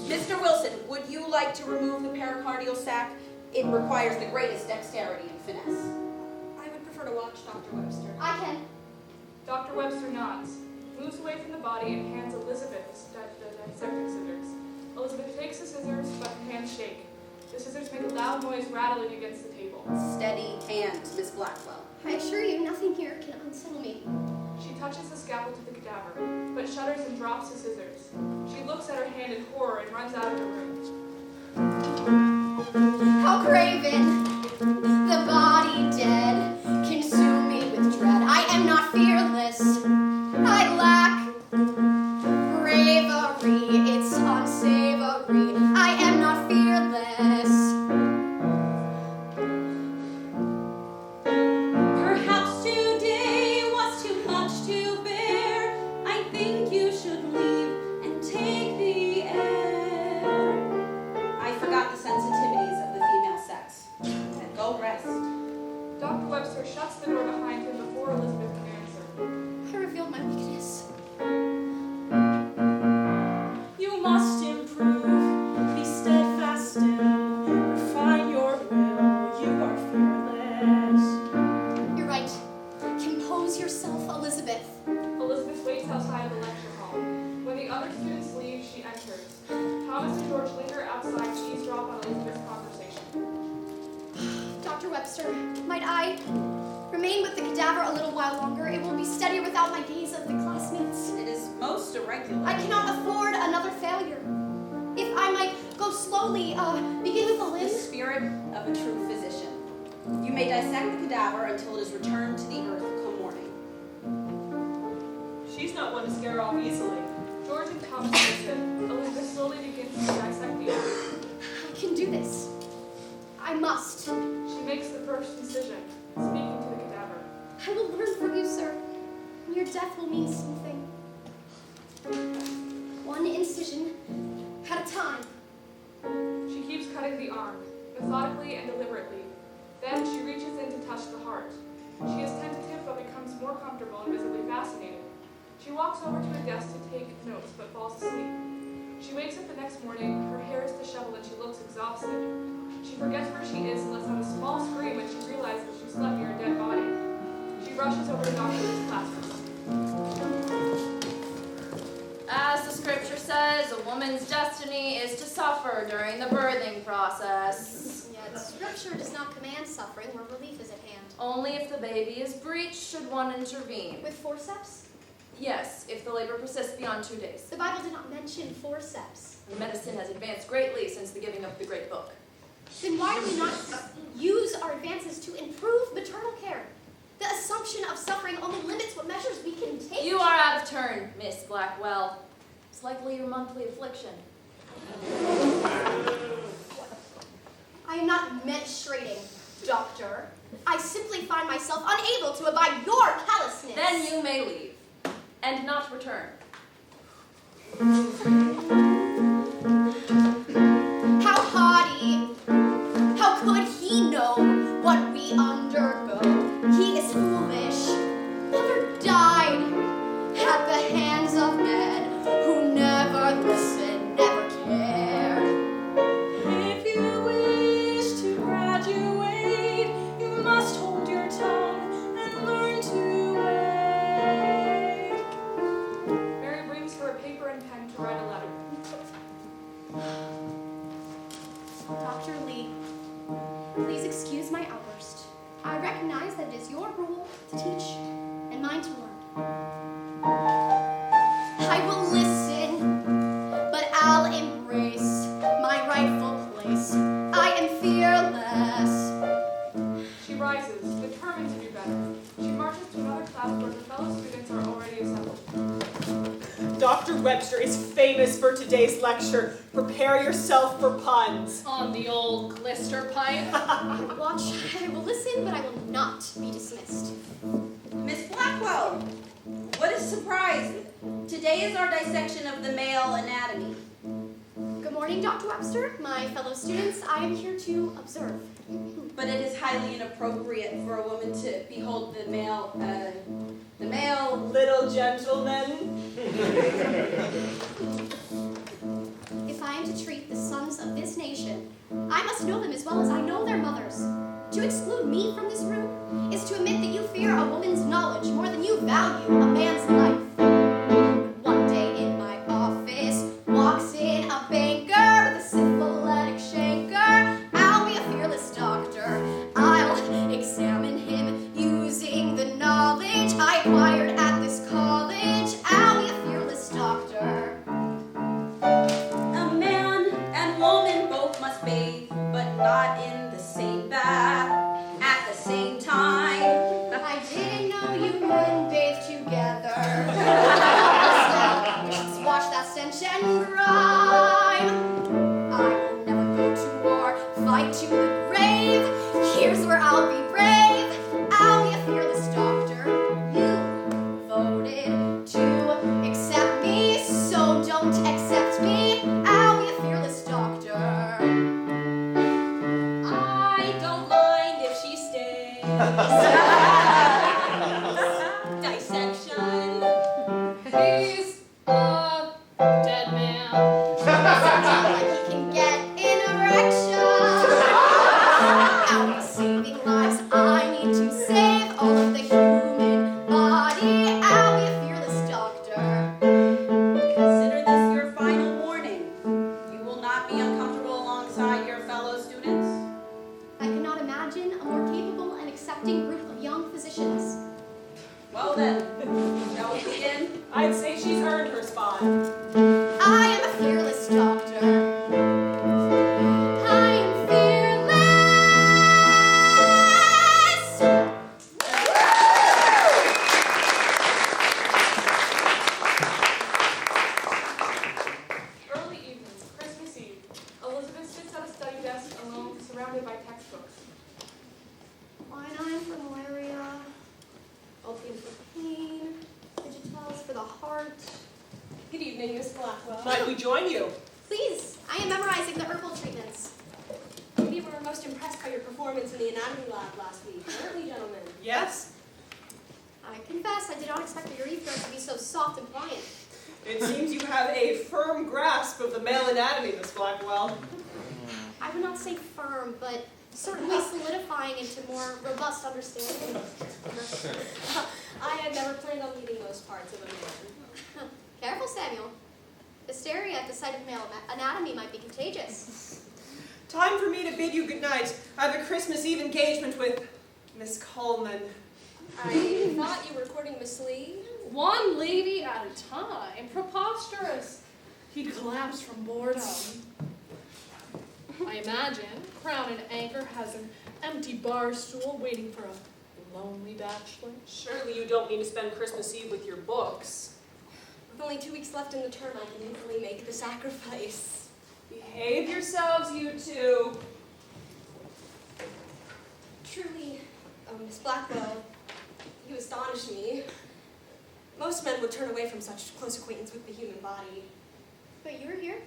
Mr. Wilson, would you like to remove the pericardial sac? It requires the greatest dexterity and finesse. I would prefer to watch Dr. Webster. I can. Dr. Webster nods, moves away from the body, and hands Elizabeth the dissecting scissors. Elizabeth takes the scissors, but her hands shake. The scissors make a loud noise rattling against the table. Steady hands, Miss Blackwell. I assure you, nothing here can unsettle me. She touches the scalpel to the cadaver, but shudders and drops the scissors. She looks at her hand in horror and runs out of the room. How craven, the body dead, consume me with dread. I am not fearless. I lack bravery. It's unsavory. I am not fearless. Perhaps today was too much to bear. I think you should leave and take the air. I forgot the sensitivities of the female sex. And go rest. Dr. Webster shuts the door behind him before Elizabeth can answer. I revealed my weakness. You must improve, be steadfast still, refine your will, you are fearless. You're right. Compose yourself, Elizabeth. Elizabeth waits outside the lecture hall. When the other students leave, she enters. Thomas and George linger outside to eavesdrop on Elizabeth's conversation. Dr. Webster, might I remain with the cadaver a little while longer? It will be steadier without my gaze of the classmates. It is most irregular. I cannot afford another failure. If I might go slowly, begin with the The limbs. spirit of a true physician. You may dissect the cadaver until it is returned to the earth come morning. She's not one to scare off easily. George and Thomas listen. Elizabeth slowly begins to dissect the arm. I can do this. I must. She makes the first incision, speaking to the cadaver. I will learn from you, sir. Your death will mean something. One incision at a time. She keeps cutting the arm, methodically and deliberately. Then she reaches in to touch the heart. She is tentative but becomes more comfortable and visibly fascinated. She walks over to a desk to take notes but falls asleep. She wakes up the next morning, her hair is disheveled and she looks exhausted. She forgets where she is and lets out a small scream when she realizes she slept near a dead body. She rushes over to Dr. Lee's classroom. As the scripture says, a woman's destiny is to suffer during the birthing process. Yet Scripture does not command suffering where relief is at hand. Only if the baby is breached should one intervene. With forceps? Yes, if the labor persists beyond 2 days. The Bible did not mention forceps. Medicine has advanced greatly since the giving of the great book. Then why do we not use our advances to improve maternal care? The assumption of suffering only limits what measures we can take. You are out of turn, Miss Blackwell. It's likely your monthly affliction. I am not menstruating, doctor. I simply find myself unable to abide your callousness. Then you may leave, and not return. How haughty! How could he know what we undergo? He is foolish. Mother died at the hands of men who never listened, never cared. If you wish to graduate, you must hold your tongue and learn to wait. Mary brings her a paper and pen to write a letter. Dr. Lee, please excuse my outburst. I recognize that it is your role to teach and mine to learn. I will listen, but I'll embrace my rightful place. I am fearless. She rises, determined to do better. She marches to another class where her fellow students are already assembled. Dr. Webster is famous for today's lecture. Prepare yourself for puns. On the old glister pipe. Watch, I will listen, but I will not be dismissed. Miss Blackwell, what a surprise. Today is our dissection of the male anatomy. Good morning, Dr. Webster, my fellow students. I am here to observe. But it is highly inappropriate for a woman to behold the male Little gentleman. If I am to the sons of this nation. I must know them as well as I know their mothers. To exclude me from this room is to admit that you fear a woman's knowledge more than you value a man's life. One day in my office walks in a banker with a syphilitic shanker. I'll be a fearless doctor. I'll examine him using the knowledge I acquired at this college. I'll be a fearless doctor. A man and woman both must bathe, but not in the same bath at the same time. I didn't know you men bathe together. Let's wash that stench and grime. I will never go to war, fight to the grave. Here's where I'll be brave. I'll be a fearless doctor. You voted to accept me, so don't accept me. I'll be a fearless doctor. I don't mind if she stays. Dissection. He's a dead man. Like he can get an erection. I'll be saving lives. I need to save all of the human body. I'll be a fearless doctor. Consider this your final warning. You will not be uncomfortable alongside your fellow students. I cannot imagine a more capable and accepting group of young physicians. Well then, shall we begin? I'd say she's earned her spot. I am a fearless doctor. I am fearless. Early evening, Christmas Eve. Elizabeth sits at a study desk alone, surrounded by textbooks. Quinine for malaria, opium for pain, digitals for the heart. Good evening, Miss Blackwell. Might we join you? Please, I am memorizing the herbal treatments. We were most impressed by your performance in the anatomy lab last week, weren't we, gentlemen? Yes? I confess I did not expect your earthworm to be so soft and pliant. It seems you have a firm grasp of the male anatomy, Miss Blackwell. I would not say firm, but certainly solidifying into more robust understanding. I had never planned on leaving most parts of a man. Careful, Samuel. Hysteria at the sight of male anatomy might be contagious. Time for me to bid you good night. I have a Christmas Eve engagement with Miss Coleman. I thought you were courting Miss Lee. One lady at a time. Preposterous. He'd collapse from boredom. I imagine Crown and Anchor has an empty bar stool waiting for a lonely bachelor. Surely you don't mean to spend Christmas Eve with your books. With only 2 weeks left in the term, I can easily make the sacrifice. Behave yourselves, you two. Truly, Miss Blackwell, you astonish me. Most men would turn away from such close acquaintance with the human body. But you're here.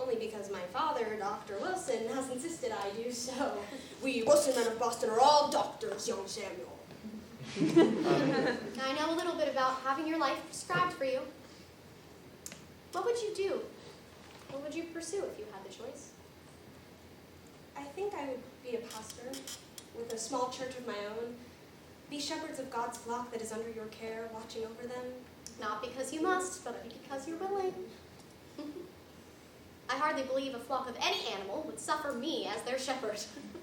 Only because my father, Dr. Wilson, has insisted I do so. We Wilson men of Boston are all doctors, young Samuel. I know a little bit about having your life prescribed for you. What would you do? What would you pursue if you had the choice? I think I would be a pastor with a small church of my own. Be shepherds of God's flock that is under your care, watching over them. Not because you must, but because you're willing. I hardly believe a flock of any animal would suffer me as their shepherd.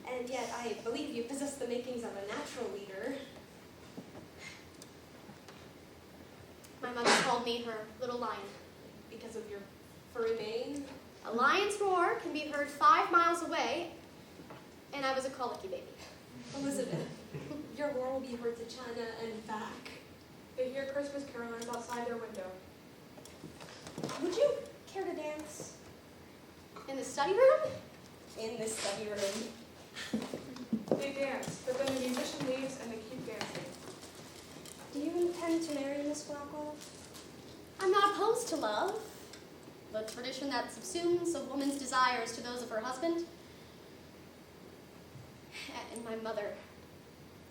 And yet I believe you possess the makings of a natural leader. My mother called me her little lion. Because of your furry mane. A lion's roar can be heard 5 miles away, and I was a colicky baby. Elizabeth, your roar will be heard to China and back. They hear Christmas carolers outside their window. Would you care to dance? In the study room? In this study room. They dance, but then the musician leaves and they keep dancing. Do you intend to marry Miss Blackwell? I'm not opposed to love. The tradition that subsumes a woman's desires to those of her husband. And my mother,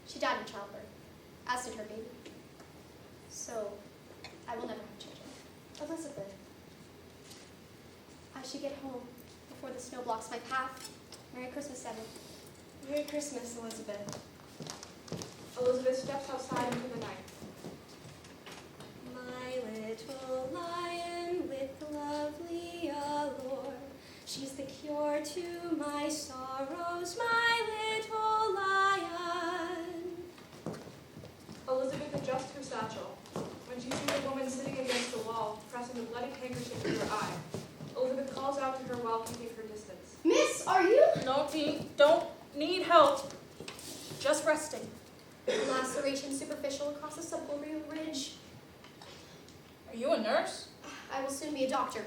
she died in childbirth, as did her baby. So, I will never have children. Elizabeth. I should get home before the snow blocks my path. Merry Christmas, Evan. Merry Christmas, Elizabeth. Elizabeth steps outside into the night. My little lion with lovely allure, she's the cure to my sorrows, my little lion. Elizabeth adjusts her satchel. When she sees a woman sitting against the wall, pressing a bloody handkerchief to her eye, Elizabeth calls out to her while keeping her distance. Miss, are you? Don't need help. Just resting. Laceration superficial across the suborbital ridge. Are you a nurse? I will soon be a doctor.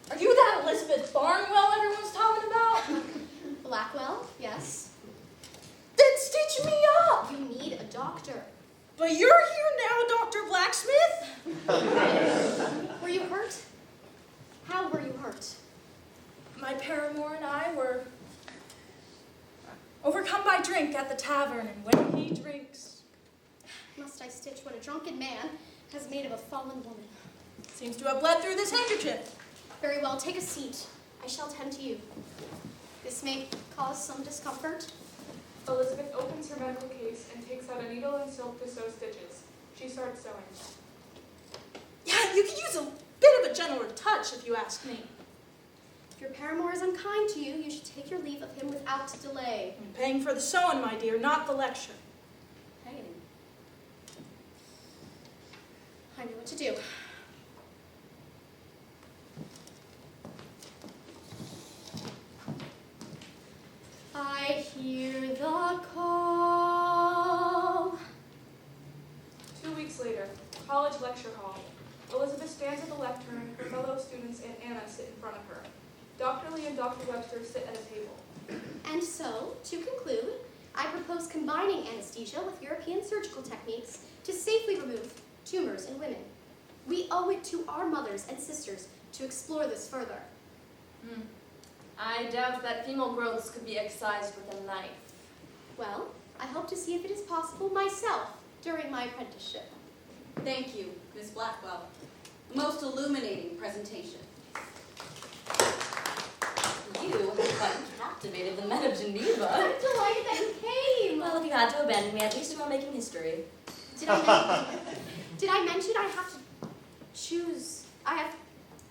Are you that Elizabeth Barnwell everyone's talking about? Blackwell, yes. Then stitch me up! You need a doctor. But you're here now, Dr. Blacksmith? Were you hurt? How were you hurt? My paramour and I were overcome by drink at the tavern, and when he drinks, Must I stitch what a drunken man has made of a fallen woman? seems to have bled through this handkerchief. Very well, take a seat. I shall tend to you. This may cause some discomfort. Elizabeth opens her medical case and takes out a needle and silk to sew stitches. She starts sewing. Yeah, you could use a bit of a gentler touch, if you ask me. If your paramour is unkind to you, you should take your leave of him without delay. I'm paying for the sewing, my dear, not the lecture. Hey. I know what to do. I hear the call. 2 weeks later, college lecture hall. Elizabeth stands at the lectern, her fellow students and Anna sit in front of her. Dr. Lee and Dr. Webster sit at a table. And so, to conclude, I propose combining anesthesia with European surgical techniques to safely remove tumors in women. We owe it to our mothers and sisters to explore this further. I doubt that female growths could be excised with a knife. Well, I hope to see if it is possible myself during my apprenticeship. Thank you, Miss Blackwell. A most illuminating presentation. You have quite captivated the men of Geneva. I'm delighted that you came. Well, if you had to abandon me, at least you are making history. Did I mention I have to choose?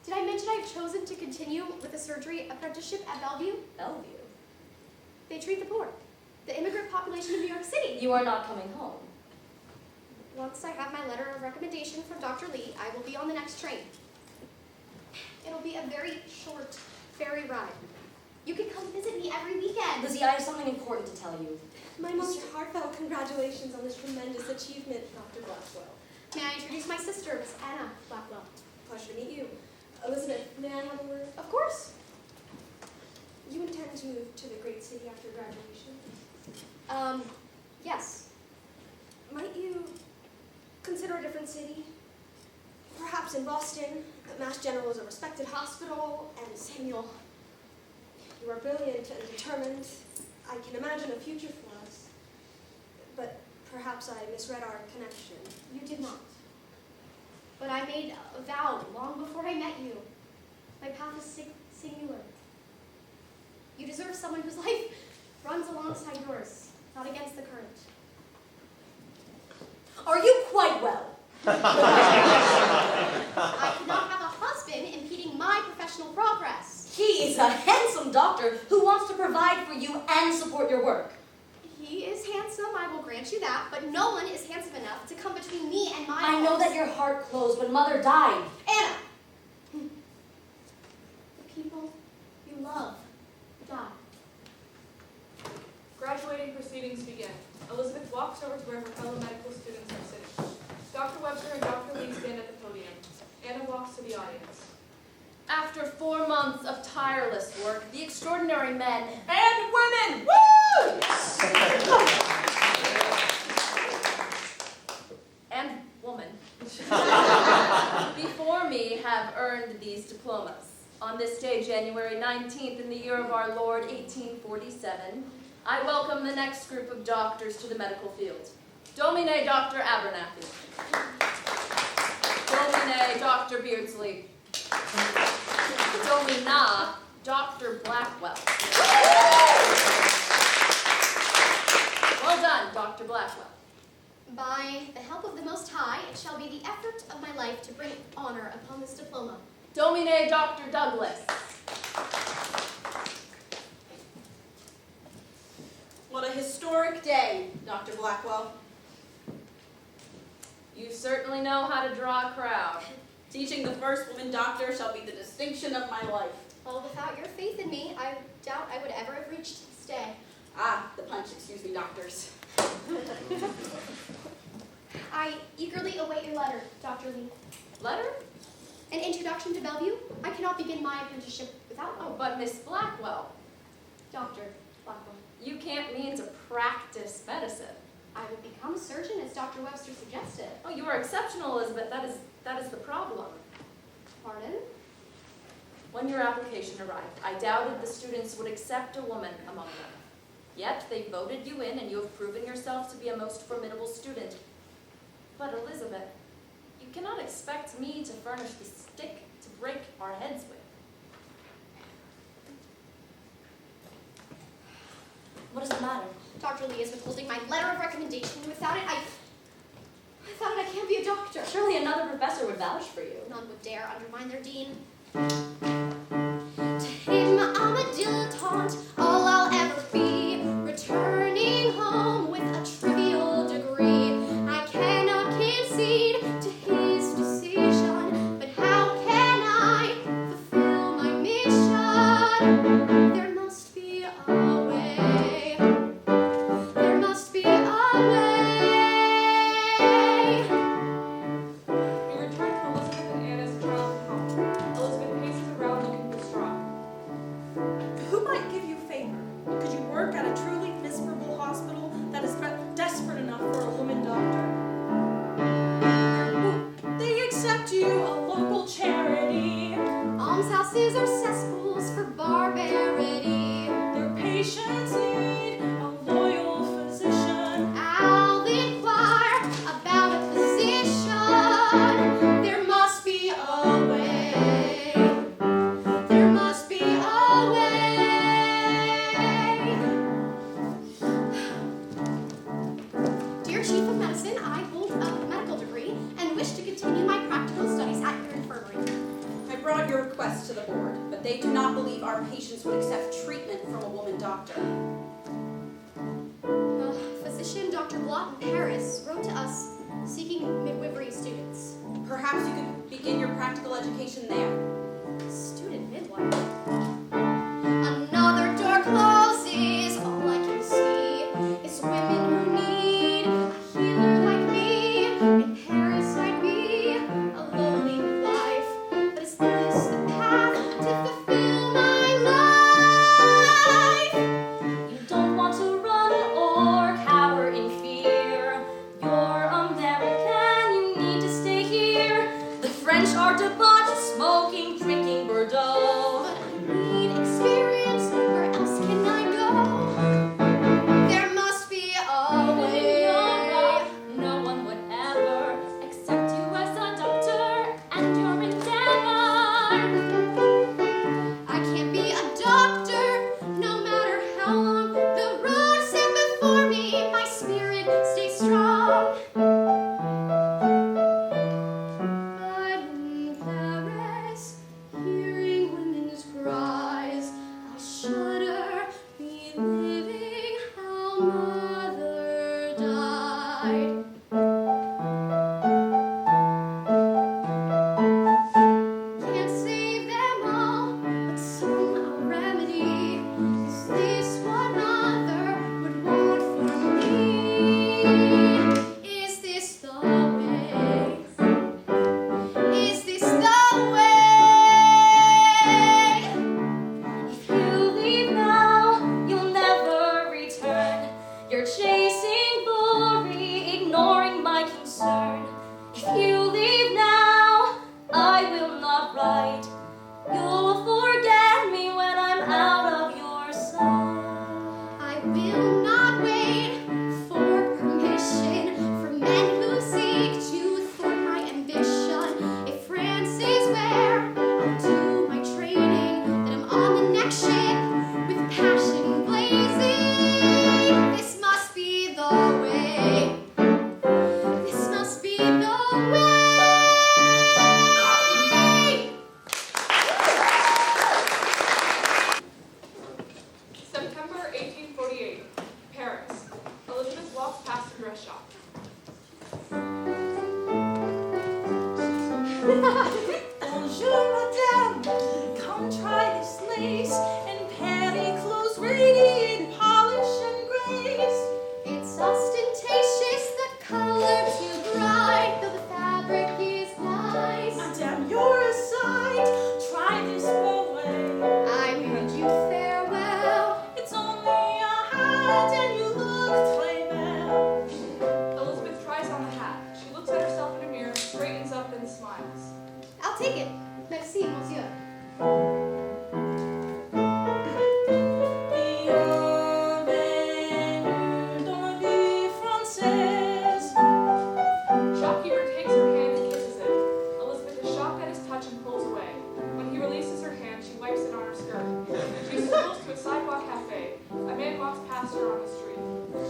Did I mention I've chosen to continue with the surgery apprenticeship at Bellevue? Bellevue. They treat the poor, the immigrant population of New York City. You are not coming home. Once I have my letter of recommendation from Dr. Lee, I will be on the next train. It'll be a very short ferry ride. You can come visit me every weekend. Lizzie, I have something important to tell you. My most heartfelt congratulations on this tremendous achievement, Dr. Blackwell. May I introduce my sister, Miss Anna Blackwell? Pleasure to meet you. Elizabeth, may I have a word? Of course. You intend to move to the great city after graduation? Yes. Might you consider a different city? Perhaps in Boston. Mass General is a respected hospital, and Samuel, you are brilliant and determined. I can imagine a future for us. But perhaps I misread our connection. You did not. But I made a vow long before I met you. My path is singular. You deserve someone whose life runs alongside yours, not against the current. Are you quite well? I cannot have a husband impeding my professional progress. He is a handsome doctor who wants to provide for you and support your work. He is handsome, I will grant you that, but no one is handsome enough to come between me and my I know goals. that your heart closed when Mother died. Anna! The people you love die. Graduating proceedings begin. Elizabeth walks over to where her fellow medical students are sitting. Dr. Webster and Dr. Lee stand at the podium. Anna walks to the audience. After 4 months of tireless work, the extraordinary men And women! Woo! and woman before me have earned these diplomas. On this day, January 19th, in the year of our Lord, 1847, I welcome the next group of doctors to the medical field. Domine Dr. Abernathy. Domine Dr. Beardsley. Domine Dr. Blackwell. Well done, Dr. Blackwell. By the help of the Most High, it shall be the effort of my life to bring honor upon this diploma. Domine Dr. Douglas. What a historic day, Dr. Blackwell. You certainly know how to draw a crowd. Teaching the first woman doctor shall be the distinction of my life. Well, without your faith in me, I doubt I would ever have reached this day. Ah, the punch, excuse me, doctors. I eagerly await your letter, Dr. Lee. Letter? An introduction to Bellevue? I cannot begin my apprenticeship without Oh, one. but Miss Blackwell, Dr. Blackwell. you can't mean to practice medicine. I would become a surgeon as Dr. Webster suggested. Oh, you are exceptional, Elizabeth. That is the problem. Pardon? When your application arrived, I doubted the students would accept a woman among them. Yet they voted you in, and you have proven yourself to be a most formidable student. But Elizabeth, you cannot expect me to furnish the stick to break our heads with. What is the matter? Dr. Lee is withholding my letter of recommendation. Without it, I can't be a doctor. Surely another professor would vouch for you. None would dare undermine their dean. To him, I'm a dilettante, all I'll ever be. Returning home with a trivial degree. I cannot concede to his decision, but how can I fulfill my mission? There must be a way. There must be a way. We return to Elizabeth and Anna's childhood home. Elizabeth paces around looking for straw. Who might give you favor? Could you work at a truly miserable hospital that is desperate enough for a woman doctor? Will they accept you, a local charity? Almshouses are cesspools for barbarity. Their patients need a loyal physician. I'll inquire about a physician. There must be a way. There must be a way. Dear Chief of Medicine, I hold a medical degree and wish to continue my practical studies at your infirmary. I brought your request to the board, but they do not believe our patients would accept treatment from a woman doctor. Physician Dr. Blott in Paris wrote to us seeking midwifery students. Perhaps you could begin your practical education there. Student midwife. Another door closes. All I can see is women who need a healer like me. In Paris I'd be a lonely midwife. But is this the path to fulfill my life? You don't want to run or cower in fear. You're American, you need to stay here. The French are debauched, smoking, drinking Bordeaux. But I need experience. Where else can I go? There must be a In way. Europe, no one would ever accept you as a doctor and your endeavor. I can't be a doctor, no matter how long the road set before me. My spirit stays strong. But in Paris, hearing women's cries, I shudder, reliving how mother died. Can't save them all, but some I'll remedy. Is this what mother would want for me? Is this the way? Is this the way? If you leave now, you'll never return. You're chasing glory, ignoring my concern. If you leave now, I will not write. You'll forget me when I'm out of your sight. I will not wait for permission from men who seek to thwart my ambition. If France is where I'll do my training, then I'm on the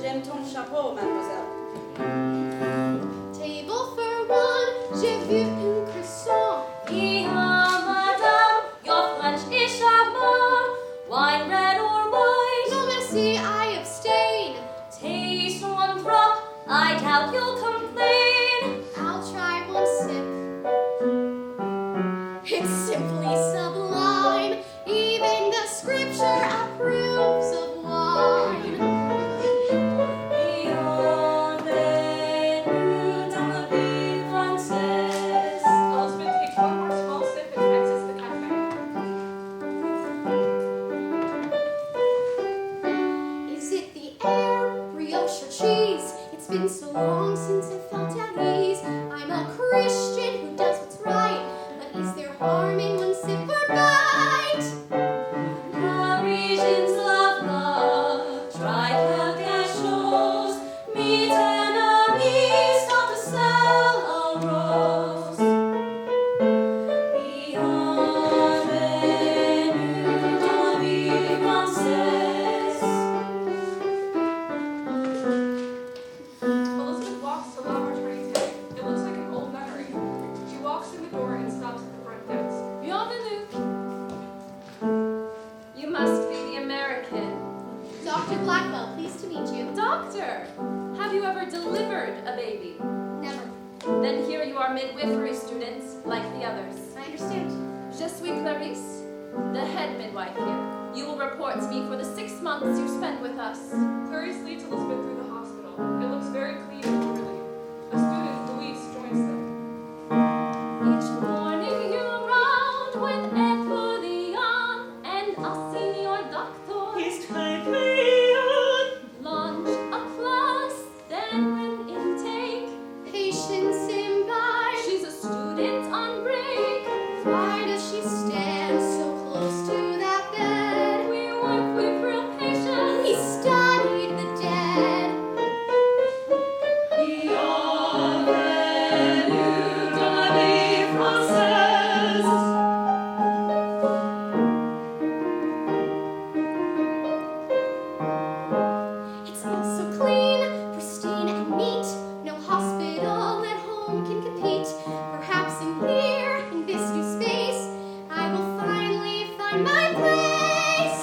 J'aime ton chapeau, mademoiselle. Table for one, j'ai vu une croissant. Here, madame, your French is charmant. Wine, red or white? No merci, I abstain. Taste one drop, I doubt you'll complain. I'll try one sip. It's simply sublime. Even the scripture approves of wine. Bienvenue dans la vie française. Elizabeth takes one more small sip and exits the cafe. Is it the air, brioche or cheese? It's been so long since I felt at ease. I'm a Christian who does what's right, but is there harm in one sip or bite? Parisians love love, try quelque chose. Meet enemies, stop to sell a rose. Bienvenue dans la vie française. Elizabeth walks to laboratory 10. It looks like an old nunnery. She walks in the door and stops at the front desk. Bienvenue. You must be the American. Dr. Blackwell, pleased to meet you. Doctor, have you ever delivered a baby? Never. Then here you are midwifery students, like the others. I understand. Je suis Clarice, the head midwife here. You will report to me for the 6 months you spend with us. Clarice leads Elizabeth through the hospital. It looks very clean and orderly. A student, Louise, joins them. Each morning you round with Etudiant and a senior doctor. He's très brilliant. Lunch, a class, then an intake. Patience imbibe. She's a student on break. Why does she stand so close to that bed? We work with real patience. He studied the dead. Bienvenue dans la vie française. It smells so clean, pristine and neat. No hospital at home can compete. Perhaps in here, in this new space, I will finally find my place.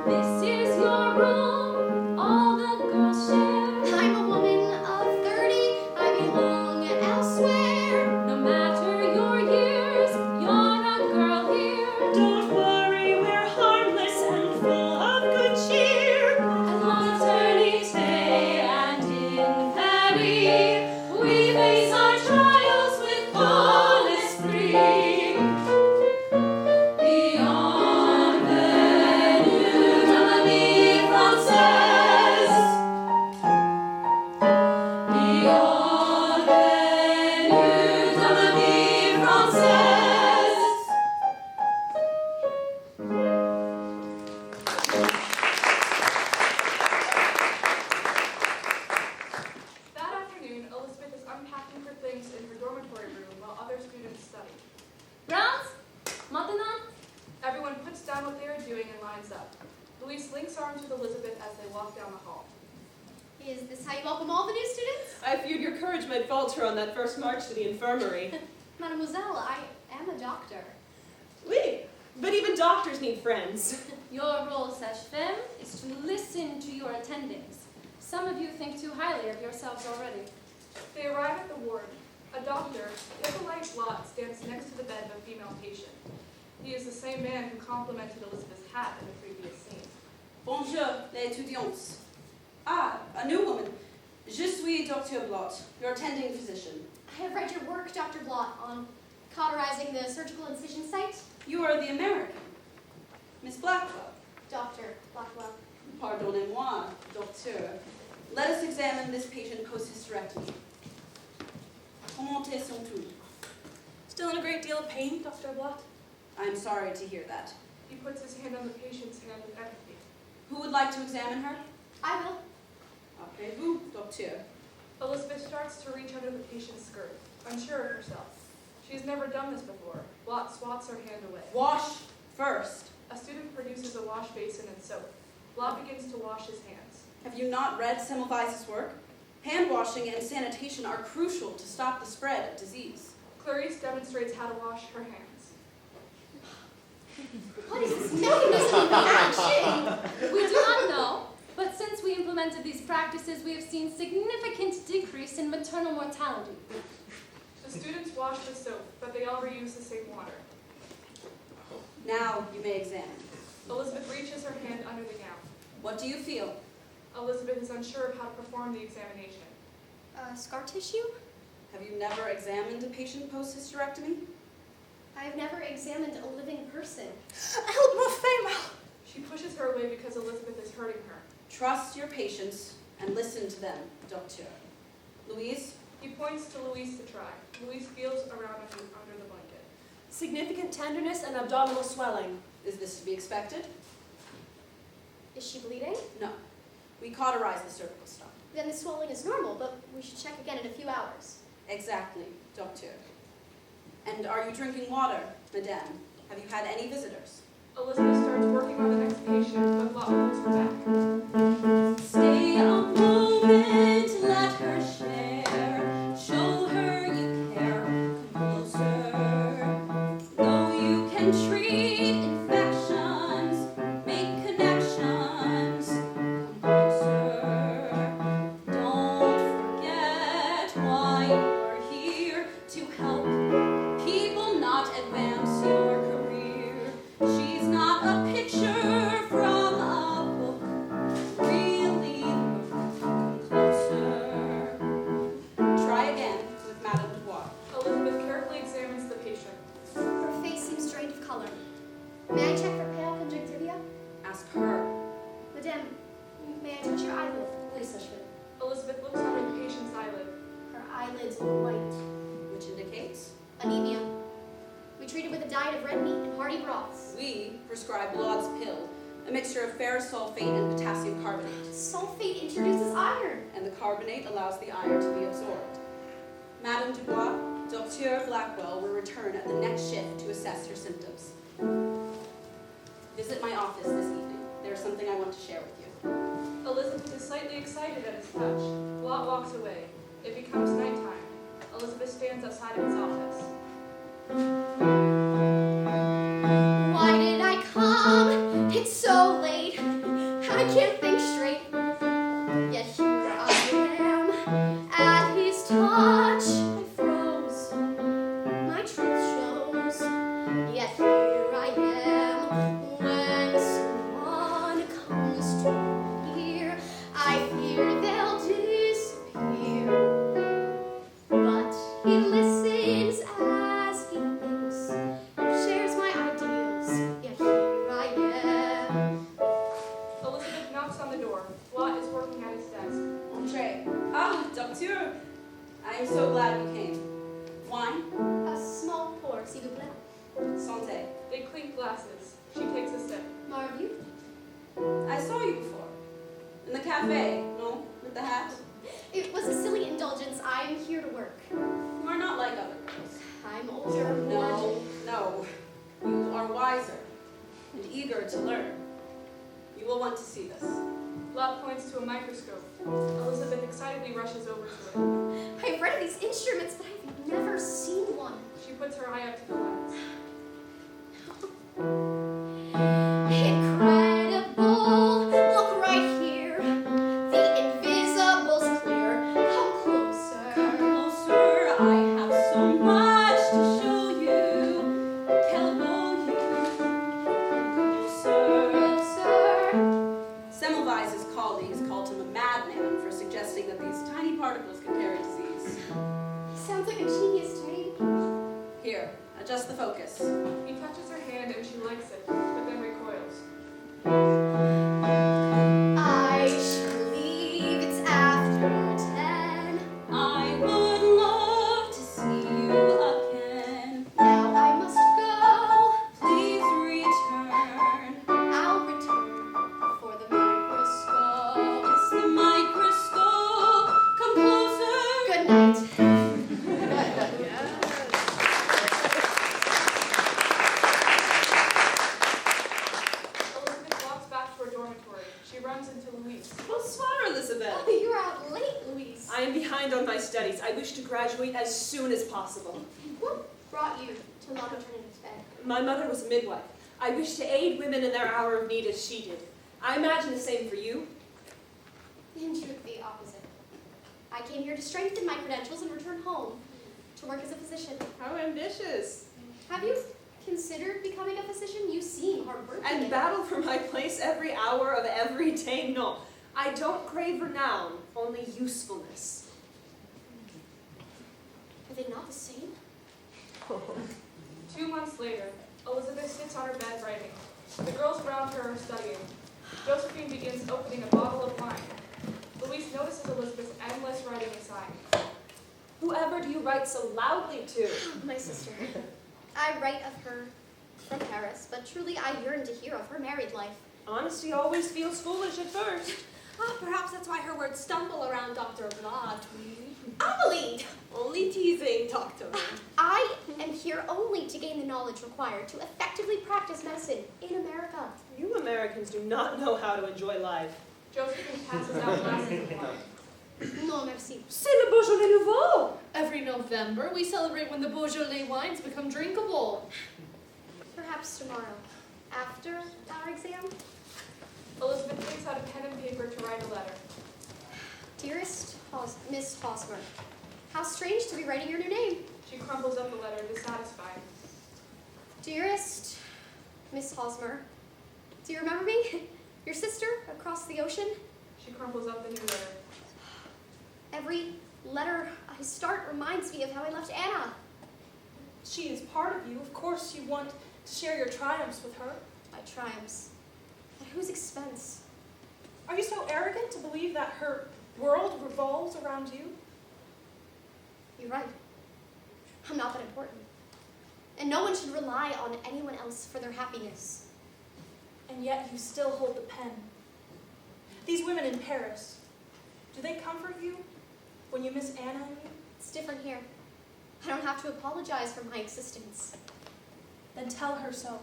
This is your room, all the girls share. I'm a woman of 30, I belong elsewhere. No matter your years, you're a girl here. Don't worry, we're harmless and full of good cheer. At maternité and in Paris, we face our trials with full esprit. Bienvenue dans la vie française. Bienvenue dans la vie française. That afternoon, Elizabeth is unpacking her things in her dormitory room while other students study. Browns? Maintenant? Everyone puts down what they are doing and lines up. Louise links arms with Elizabeth as they walk down the hall. Is this how you welcome all the new students? I feared your courage might falter on that first march to the infirmary. Mademoiselle, I am a doctor. Oui, but even doctors need friends. Your role, sage-femme, is to listen to your attendings. Some of you think too highly of yourselves already. They arrive at the ward. A doctor, Hippolyte Blott, stands next to the bed of a female patient. He is the same man who complimented Elizabeth's hat in the previous scene. Bonjour, les étudiants. Ah, a new woman. Je suis Dr. Blott, your attending physician. I have read your work, Dr. Blott, on cauterizing the surgical incision site. You are the American. Miss Blackwell. Dr. Blackwell. Pardonnez-moi, docteur. Let us examine this patient post-hysterectomy. Comment est son tout? Still in a great deal of pain, Dr. Blott? I'm sorry to hear that. He puts his hand on the patient's hand with empathy. Who would like to examine her? I will. Après vous, docteur. Elizabeth starts to reach under the patient's skirt, unsure of herself. She has never done this before. Blott swats her hand away. Wash first. A student produces a wash basin and soap. Lot begins to wash his hands. Have you not read Semmelweis's work? Hand washing and sanitation are crucial to stop the spread of disease. Clarice demonstrates how to wash her hands. What is this mechanism of action? We do not know, but since we implemented these practices, we have seen significant decrease in maternal mortality. The students wash with soap, but they all reuse the same water. Now you may examine. Elizabeth reaches her hand under the gown. What do you feel? Elizabeth is unsure of how to perform the examination. Scar tissue? Have you never examined a patient post-hysterectomy? I've never examined a living person. Help more female. She pushes her away because Elizabeth is hurting her. Trust your patients and listen to them, Docteur. Louise? He points to Louise to try. Louise feels around under the blanket. Significant tenderness and abdominal swelling. Is this to be expected? Is she bleeding? No. We cauterize the cervical stump. Then the swelling is normal, but we should check again in a few hours. Exactly, Docteur. And are you drinking water, Madame? Have you had any visitors? Elizabeth starts working on the next patient, but Lot pulls her back. Stay a moment, let her share. Show her you care. Come closer. Though you can treat infections, make connections. Come closer. Don't forget why you're here to help people, not advance your career. She's not a picture from a book. Really look closer. Try again with Madame Dubois. Elizabeth carefully examines the patient. Her face seems drained of color. May I check for pale conjunctiva? Ask her. Madame, may I touch your eyelid? Please touch it. Elizabeth looks under the patient's eyelid. Her eyelids are white. Which indicates Anemia. We treat it with a diet of red meat and hearty broths. we prescribe Laud's pill, a mixture of ferrous sulfate and potassium carbonate. Sulfate introduces iron. And the carbonate allows the iron to be absorbed. Madame Dubois, Docteur Blackwell will return at the next shift to assess your symptoms. Visit my office this evening. There's something I want to share with you. Elizabeth is slightly excited at his touch. Lot walks away. It becomes nighttime. Elizabeth stands outside of his office. Why did I come? It's so late. I can't think straight. Yet here I am. At his touch, I froze. My truth shows. Yet here I am. When someone comes too near, I fear they'll disappear. But he listens as he thinks, shares my ideals, yet here I am. Elizabeth knocks on the door. Lot is working at his desk. Entree. Ah, Docteur. I am so glad you came. Wine? A small pour, s'il vous plaît. Santé. They clink glasses. She takes a sip. More of you? I saw you before. In the cafe, no? With the hat? It was a silly indulgence. I'm here to work. You are not like other girls. I'm older, No, no. You are wiser and eager to learn. You will want to see this. Lot points to a microscope. Elizabeth excitedly rushes over to it. I've read of these instruments, but I've never seen one. She puts her eye up to the lens. Incredible! Look right here. The invisible's clear. Come closer. Come closer, I have so much to show you. Kelbo you. Closer. Closer. Semmelweis's colleagues called him a madman for suggesting that these tiny particles can carry disease. Sounds like a genius to me. Here, adjust the focus. He touches her hand and she likes it, but then recoils. I should believe it's after 10. I would love to see you again. Now I must go. Please return. I'll return for the microscope. It's the microscope. Come closer. Good night. Elizabeth walks back my studies. I wish to graduate as soon as possible. What brought you to Log Alternative Ed? My mother was a midwife. I wish to aid women in their hour of need as she did. I imagine the same for you. In truth, the opposite. I came here to strengthen my credentials and return home to work as a physician. How ambitious. Have you considered becoming a physician? You seem hardworking. And battle for my place every hour of every day? No. I don't crave renown, only usefulness. Are they not the same? 2 months later, Elizabeth sits on her bed writing. The girls around her are studying. Josephine begins opening a bottle of wine. Louise notices Elizabeth's endless writing aside. Whoever do you write so loudly to? My sister. I write of her from Paris, but truly I yearn to hear of her married life. Honesty always feels foolish at first. Perhaps that's why her words stumble around Dr. Vlad. Amelie! Only teasing, Doctor. I am here only to gain the knowledge required to effectively practice medicine in America. You Americans do not know how to enjoy life. Josephine passes out glasses of wine. No, merci. C'est le Beaujolais Nouveau! Every November, we celebrate when the Beaujolais wines become drinkable. Perhaps tomorrow, after our exam. Elizabeth takes out a pen and paper to write a letter. Dearest Miss Hosmer, how strange to be writing your new name. She crumples up the letter, dissatisfied. Dearest Miss Hosmer, do you remember me? Your sister across the ocean? She crumples up the new letter. Every letter I start reminds me of how I left Anna. She is part of you. Of course you want to share your triumphs with her. My triumphs. At whose expense? Are you so arrogant to believe that her world revolves around you? You're right. I'm not that important. And no one should rely on anyone else for their happiness. And yet you still hold the pen. These women in Paris, do they comfort you when you miss Anna and me? It's different here. I don't have to apologize for my existence. Then tell her so.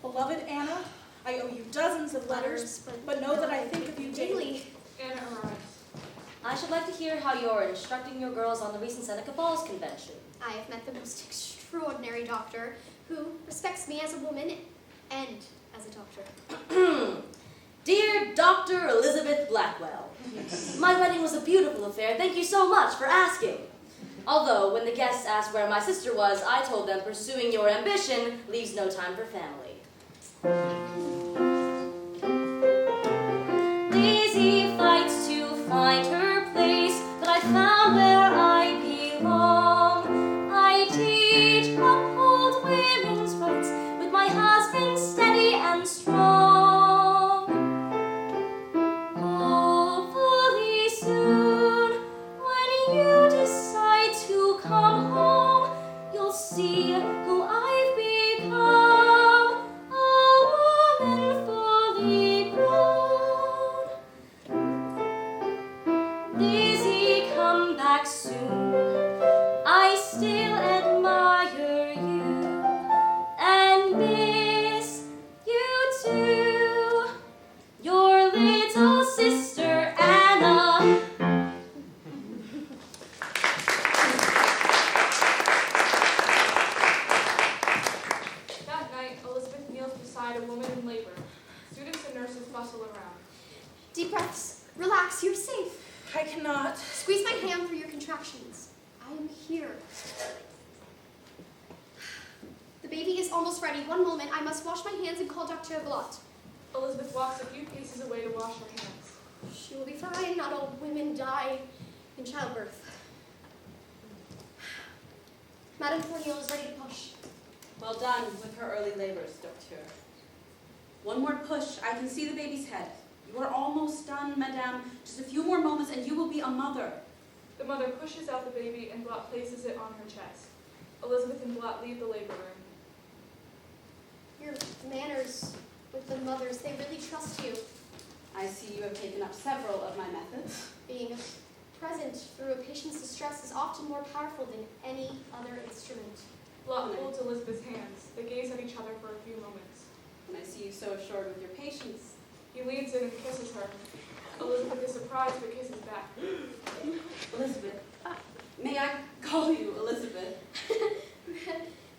Beloved Anna, I owe you dozens of letters, but know that I think of you daily. Anna arrives. I should like to hear how you're instructing your girls on the recent Seneca Falls convention. I have met the most extraordinary doctor who respects me as a woman and as a doctor. Dear Dr. Elizabeth Blackwell, my wedding was a beautiful affair. Thank you so much for asking. Although, when the guests asked where my sister was, I told them pursuing your ambition leaves no time for family. Daisy fights to find her place, but I found where I belong. I teach, uphold women's rights, with my husband steady and strong. Hopefully soon, when you decide to come home, you'll see who I've become, a woman fully grown. Lizzie, come back soon. I still admire you and miss you too. Your little sister Anna. That night, Elizabeth kneels beside a woman in labor. Students and nurses bustle around. Deep breaths. Relax, you're safe. I cannot. Squeeze my hand through your contractions. I am here. The baby is almost ready. One moment, I must wash my hands and call Dr. Vlad. Elizabeth walks a few paces away to wash her hands. She will be fine. Not all women die in childbirth. Madame Corneille is ready to push. Well done with her early labors, Doctor. One more push. I can see the baby's head. You are almost done, Madame. Just a few more moments and you will be a mother. The mother pushes out the baby and Blot places it on her chest. Elizabeth and Blot leave the labor room. Your manners with the mothers, they really trust you. I see you have taken up several of my methods. Being present through a patient's distress is often more powerful than any other instrument. Blot holds Elizabeth's hands. They gaze at each other for a few moments. And I see you so assured with your patience. He leans in and kisses her. Elizabeth is surprised but kisses back. Elizabeth, may I call you Elizabeth?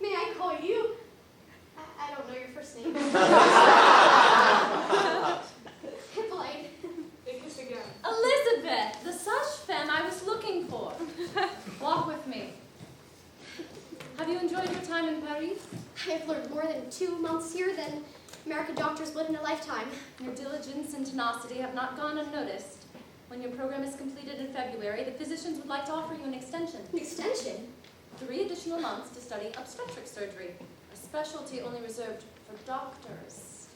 May I call you? I don't know your first name. Hippolyte. They kiss again. Elizabeth, the such femme I was looking for. Walk with me. Have you enjoyed your time in Paris? I have learned more than 2 months here than American doctors would in a lifetime. Your diligence and tenacity have not gone unnoticed. When your program is completed in February, the physicians would like to offer you an extension. An extension? 3 additional months to study obstetric surgery, a specialty only reserved for doctors.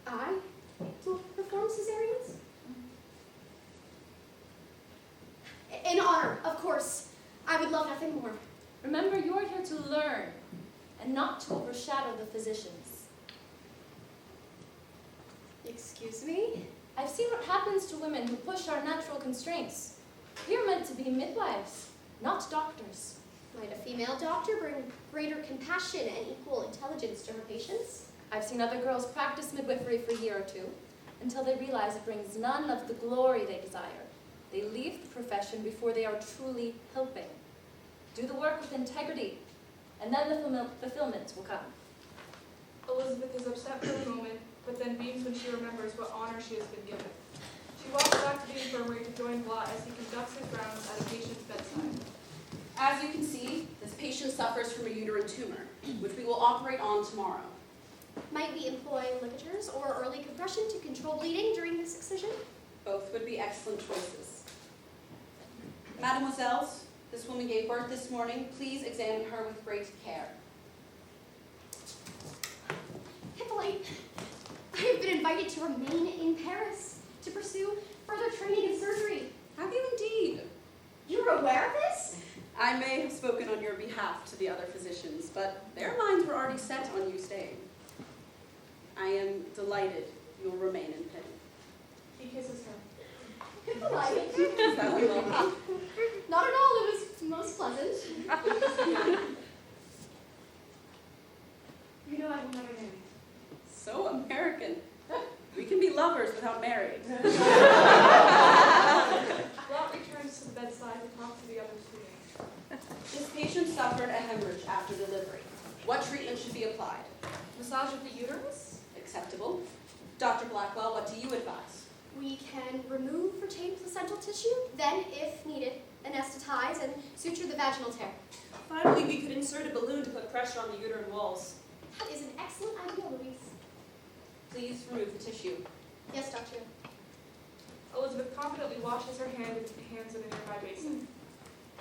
I will perform cesareans? In honor, of course. I would love nothing more. Remember, you're here to learn and not to overshadow the physicians. Excuse me? I've seen what happens to women who push our natural constraints. You're meant to be midwives, not doctors. Might a female doctor bring greater compassion and equal intelligence to her patients? I've seen other girls practice midwifery for a year or two until they realize it brings none of the glory they desire. They leave the profession before they are truly helping. Do the work with integrity, and then the fulfillment will come. Elizabeth is upset for a moment, but then beams when she remembers what honor she has been given. She walks back to the infirmary to join Blot as he conducts his rounds at a patient's bedside. As you can see, this patient suffers from a uterine tumor, which we will operate on tomorrow. Might we employ ligatures or early compression to control bleeding during this excision? Both would be excellent choices. Mademoiselles, this woman gave birth this morning. Please examine her with great care. Hippolyte, I have been invited to remain in Paris to pursue further training in surgery. Have you indeed? You're aware of this? I may have spoken on your behalf to the other physicians, but their minds were already set on you staying. I am delighted you'll remain in Penn. He kisses her. Hippolyte. Is that what you want? Not at all, it was most pleasant. You know I will never marry. So American. We can be lovers without marrying. Blot returns to the bedside to talk to the other students. This patient suffered a hemorrhage after delivery. What treatment should be applied? Massage of the uterus? Acceptable. Dr. Blackwell, what do you advise? We can remove retained placental tissue, then, if needed, anesthetize and suture the vaginal tear. Finally, we could insert a balloon to put pressure on the uterine walls. That is an excellent idea, Louise. Please remove the tissue. Yes, Doctor. Elizabeth confidently washes her hands in a nearby basin.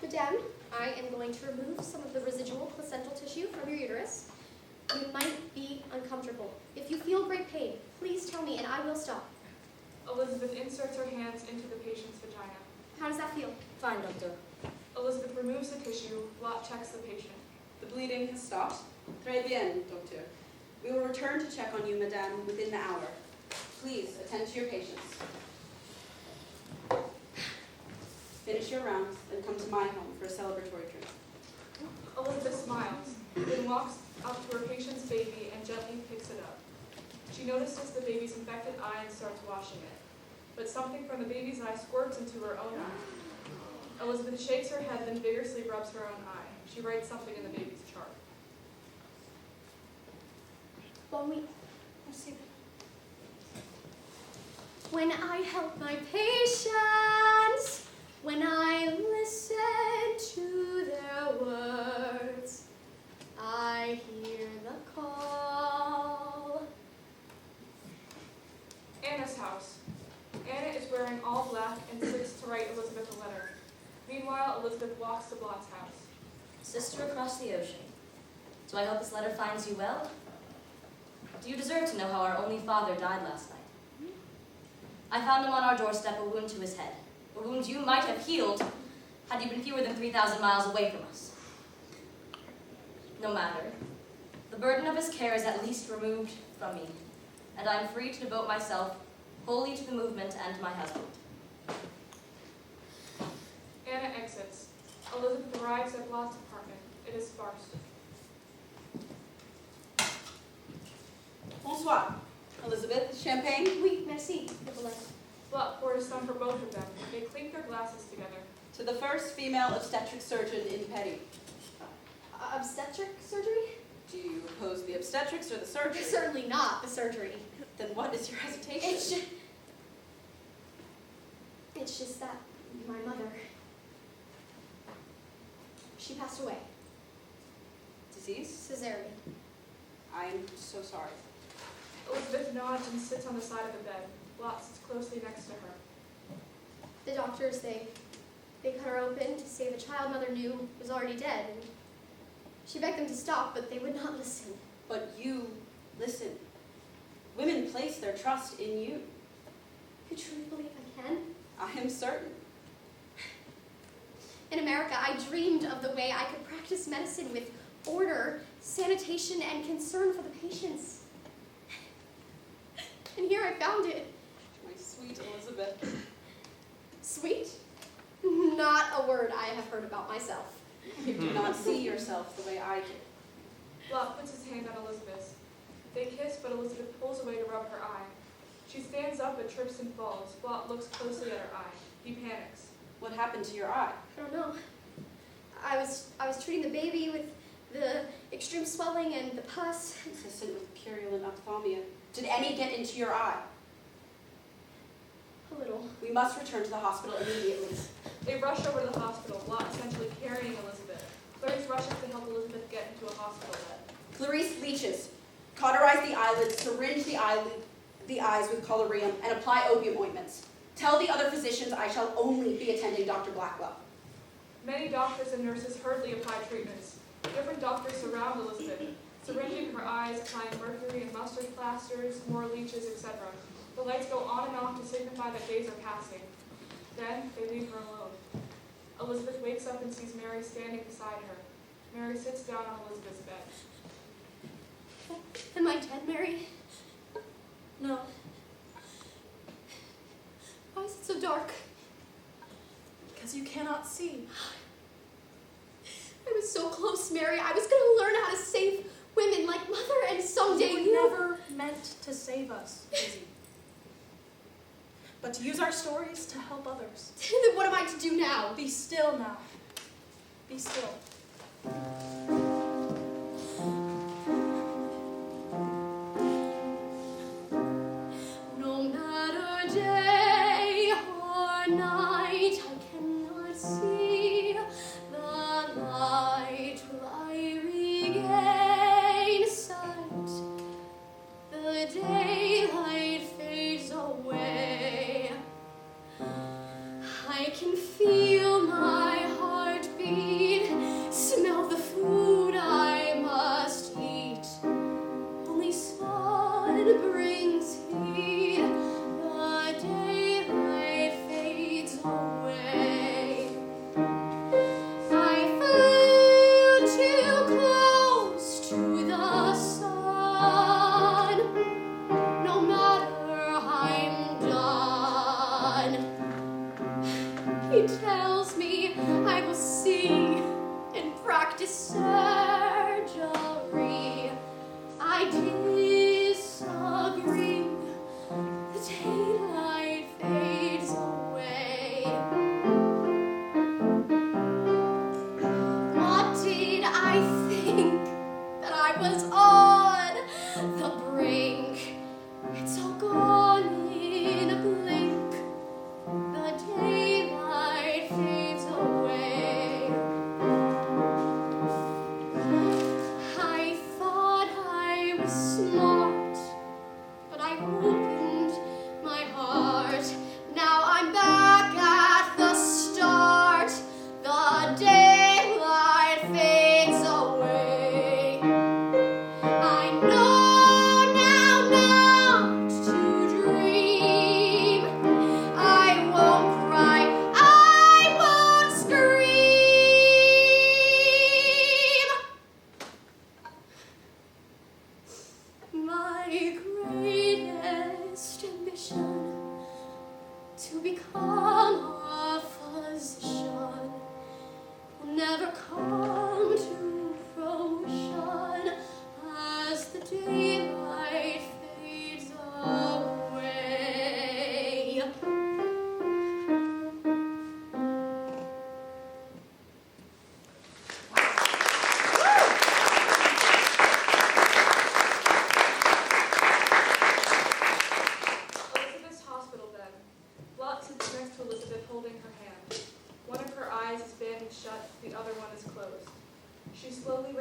Madame, I am going to remove some of the residual placental tissue from your uterus. You might be uncomfortable. If you feel great pain, please tell me and I will stop. Elizabeth inserts her hands into the patient's vagina. How does that feel? Fine, doctor. Elizabeth removes the tissue. Blot checks the patient. The bleeding has stopped. Très bien, doctor. We will return to check on you, madame, within the hour. Please attend to your patients. Finish your rounds, then come to my home for a celebratory drink. Elizabeth smiles, then walks up to her patient's baby and gently picks it up. She notices the baby's infected eye and starts washing it. But something from the baby's eye squirts into her own eye. Elizabeth shakes her head, then vigorously rubs her own eye. She writes something in the baby's chart. When I help my patients, when I listen to their words, I hear the call. Anna's house. Anna is wearing all black and sits to write Elizabeth a letter. Meanwhile, Elizabeth walks to Blot's house. Sister across the ocean. Do I hope this letter finds you well? Do you deserve to know how our only father died last night? I found him on our doorstep, a wound to his head. A wound you might have healed had you been fewer than 3,000 miles away from us. No matter. The burden of his care is at least removed from me, and I am free to devote myself wholly to the movement and my husband. Anna exits. Elizabeth arrives at Blot's apartment. It is sparse. Bonsoir. Elizabeth, champagne? Oui, merci, Hippolyte. Spot pours some for both of them. They clink their glasses together. To the first female obstetric surgeon in Petty. Obstetric surgery? Do you oppose the obstetrics or the surgery? Certainly not the surgery. Then what is your hesitation? It's just that my mother, she passed away. Disease? Cesarean. I'm so sorry. Elizabeth nods and sits on the side of the bed. Lot sits closely next to her. The doctors, they cut her open to say the child mother knew was already dead. And she begged them to stop, but they would not listen. But you listen. Women place their trust in you. You truly believe I can? I am certain. In America, I dreamed of the way I could practice medicine with order, sanitation, and concern for the patients. And here I found it. My sweet Elizabeth. Sweet? Not a word I have heard about myself. You do not see yourself the way I do. Lot puts his hand on Elizabeth's. They kiss, but Elizabeth pulls away to rub her eye. She stands up but trips and falls. Blot looks closely at her eye. He panics. What happened to your eye? I don't know. I was treating the baby with the extreme swelling and the pus. Consistent with purulent ophthalmia. Did any get into your eye? A little. We must return to the hospital immediately. They rush over to the hospital, Blot essentially carrying Elizabeth. Clarice rushes to help Elizabeth get into a hospital bed. Clarice leeches. Cauterize the eyelids, syringe the eyes with collyrium, and apply opium ointments. Tell the other physicians I shall only be attending Dr. Blackwell. Many doctors and nurses hurriedly apply treatments. Different doctors surround Elizabeth, syringing her eyes, applying mercury and mustard plasters, more leeches, etc. The lights go on and off to signify that days are passing. Then they leave her alone. Elizabeth wakes up and sees Mary standing beside her. Mary sits down on Elizabeth's bed. Am I dead, Mary? No. Why is it so dark? Because you cannot see. I was so close, Mary. I was going to learn how to save women like Mother, and someday You were never meant to save us, Lizzie. But to use our stories to help others. Then what am I to do now? Be still now. Be still. No matter day or night, I cannot see the light. Will I regain sight? The daylight fades away. I can feel my heart beat, smell the food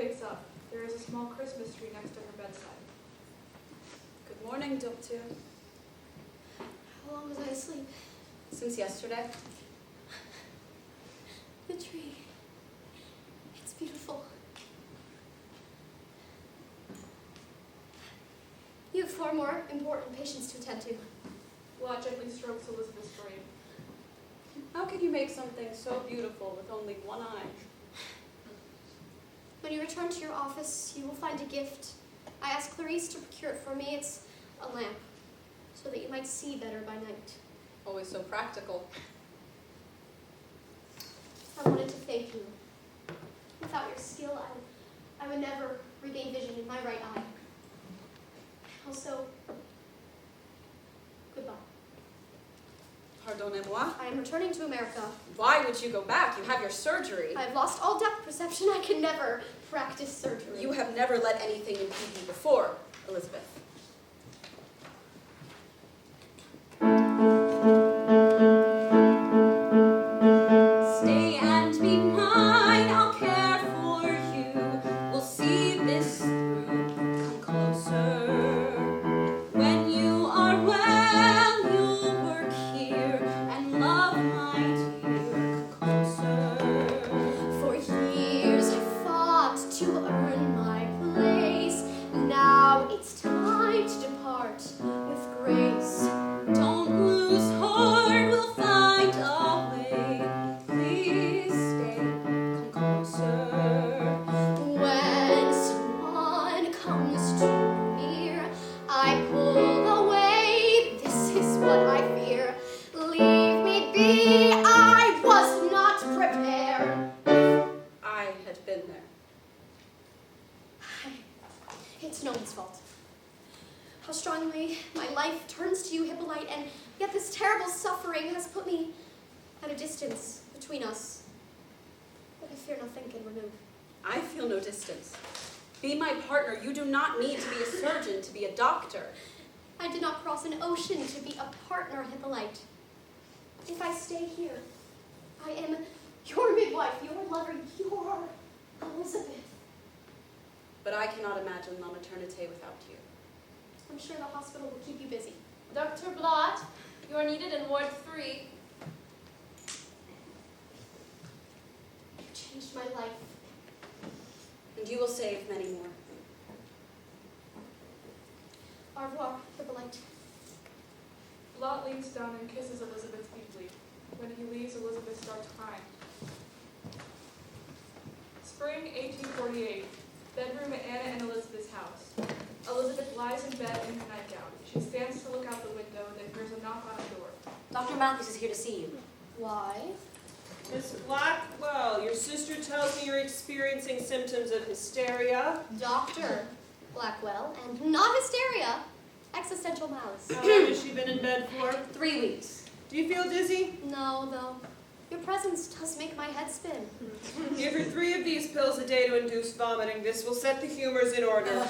wakes up. There is a small Christmas tree next to her bedside. Good morning, Doctor. How long was I asleep? Since yesterday? The tree. It's beautiful. You have far more important patients to attend to. Lot gently strokes Elizabeth's brain. How can you make something so beautiful with only one eye? When you return to your office, you will find a gift. I asked Clarice to procure it for me. It's a lamp, so that you might see better by night. Always so practical. I wanted to thank you. Without your skill, I would never regain vision in my right eye. Also, goodbye. Pardonnez-moi? I am returning to America. Why would you go back? You have your surgery. I have lost all depth perception. I can never practice surgery. You have never let anything impede you before, Elizabeth. Stay and be mine, I'll care for you. We'll see this through, come closer. When you are well, you'll work here and love my dear, come closer. For years I fought to earn my place. Now it's time to depart with grace. Don't lose heart, we'll find a way. Please stay, come closer. When someone comes too near, I pull away. This is what I fear. Leave me be. I was not prepared. I had been there. It's no one's fault. How strongly my life turns to you, Hippolyte, and yet this terrible suffering has put me at a distance between us. But I fear nothing can remove. I feel no distance. Be my partner. You do not need to be a surgeon to be a doctor. I did not cross an ocean to be a partner, Hippolyte. If I stay here, I am your midwife, your lover, your Elizabeth. But I cannot imagine la maternité without you. I'm sure the hospital will keep you busy. Dr. Blott, you are needed in Ward 3. You changed my life. And you will save many more. Au revoir, Hippolyte. Lot leans down and kisses Elizabeth deeply. When he leaves, Elizabeth starts crying. Spring 1848. Bedroom at Anna and Elizabeth's house. Elizabeth lies in bed in her nightgown. She stands to look out the window, then hears a knock on the door. Dr. Matthews is here to see you. Why? Miss Blackwell, your sister tells me you're experiencing symptoms of hysteria. Dr. Blackwell, and not hysteria, existential malice. How long has she been in bed for? 3 weeks. Do you feel dizzy? No, though. Your presence does make my head spin. Give her 3 of these pills a day to induce vomiting. This will set the humors in order.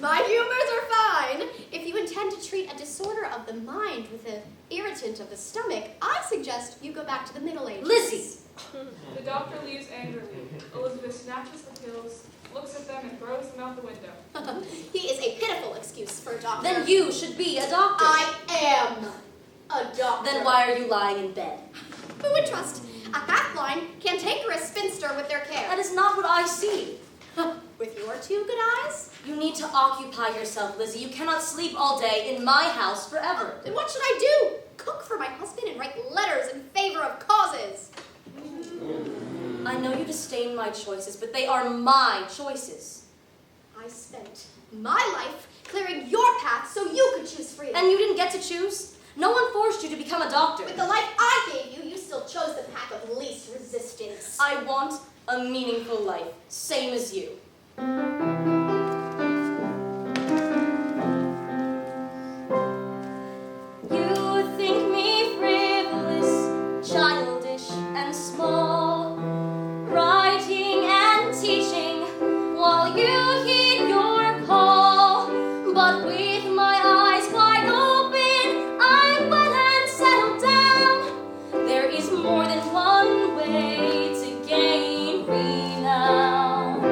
My humors are fine. If you intend to treat a disorder of the mind with an irritant of the stomach, I suggest you go back to the Middle Ages. Lizzie! The doctor leaves angrily. Elizabeth snatches the pills, looks at them, and throws them out the window. He is a pitiful excuse for a doctor. Then you should be a doctor. I am a doctor. Then why are you lying in bed? Who would trust a half-blind, cantankerous spinster with their care? That is not what I see. With your 2 good eyes? You need to occupy yourself, Lizzie. You cannot sleep all day in my house forever. Then what should I do? Cook for my husband and write letters in favor of causes. I know you disdain my choices, but they are my choices. I spent my life clearing your path so you could choose freely. And you didn't get to choose? No one forced you to become a doctor. With the life I gave you, you still chose the path of least resistance. I want a meaningful life, same as you. You think me frivolous, childish and small, writing and teaching while you heed your call. But with my eyes wide open, I'm well and settled down. There is more than one way to gain renown.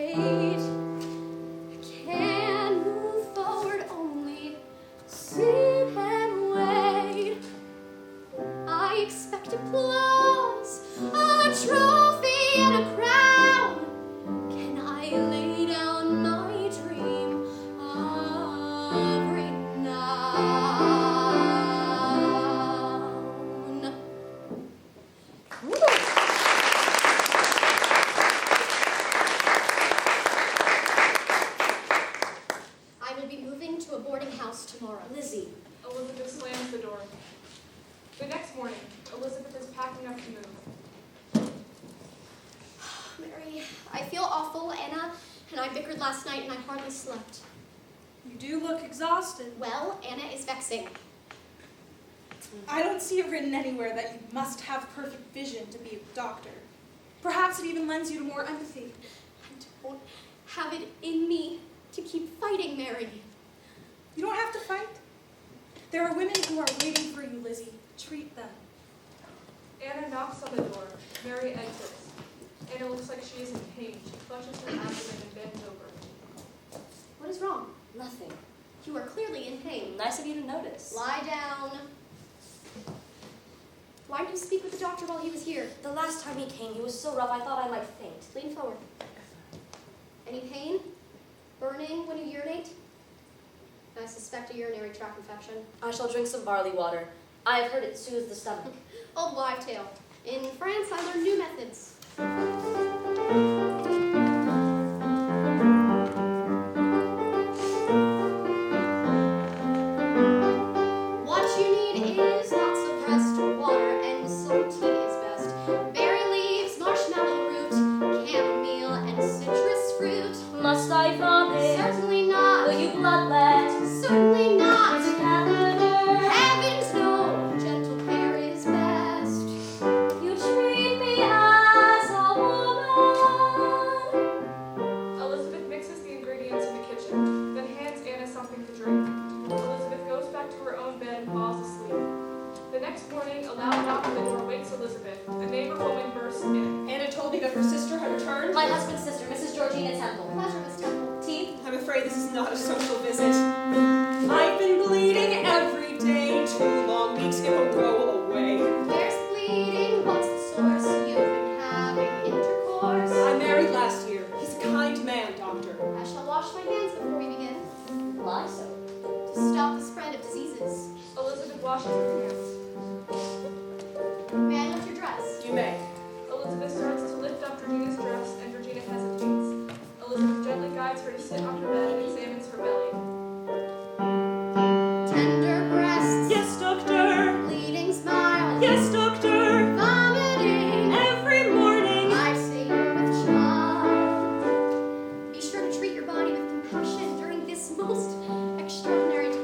wait. Can't move forward, only sit and wait. I expect applause, a trophy and a crown. Can I lay down my dream of renown? I will be moving to a boarding house tomorrow. Lizzie, Elizabeth slams the door. The next morning, Elizabeth is packing up to move. Mary, I feel awful. Anna and I bickered last night and I hardly slept. You do look exhausted. Well, Anna is vexing. I don't see it written anywhere that you must have perfect vision to be a doctor. Perhaps it even lends you to more empathy. I don't have it in me to keep fighting, Mary. You don't have to fight. There are women who are waiting for you, Lizzie. Treat them. Anna knocks on the door. Mary exits. Anna looks like she is in pain. She clutches her abdomen and bends over. What is wrong? nothing. You are clearly in pain. Nice of you to notice. Lie down. Why didn't you speak with the doctor while he was here? The last time he came, he was so rough I thought I might faint. Lean forward. Any pain? Burning when you urinate? I suspect a urinary tract infection. I shall drink some barley water. I have heard it soothes the stomach. Old wives' tale. In France, I learned new methods. What you need is lots of rest, water, and some tea is best. Berry leaves, marshmallow root, chamomile, and citrus fruit. Must I vomit? Certainly not. Will you bloodlet? Certainly not. Is it catheter? Heavens, no. Gentle care is best. You treat me as a woman. Elizabeth mixes the ingredients in the kitchen, then hands Anna something to drink. Elizabeth goes back to her own bed and falls asleep. The next morning, a loud knock on the door wakes Elizabeth. A neighbor woman bursts in. Anna told me that her sister had returned. My husband's sister, Mrs. Georgina Temple. Pleasure, Miss Temple. Tea? I'm afraid this is not a social visit. I've been bleeding every day, 2 long weeks in a row away. Where's the bleeding? What's the source? You've been having intercourse. I married last year. He's a kind man, doctor. I shall wash my hands before we begin Why so? to stop the spread of diseases. Elizabeth washes her hands. May I lift your dress? You may. Elizabeth starts to lift up Georgina's dress, and Georgina hesitates. Elizabeth gently guides her to sit on her bed and examines her belly. Tender breasts. Yes, doctor. Bleeding smiles. Yes, doctor. Vomiting. Every morning. I say you're with child. Be sure to treat your body with compassion during this most extraordinary time.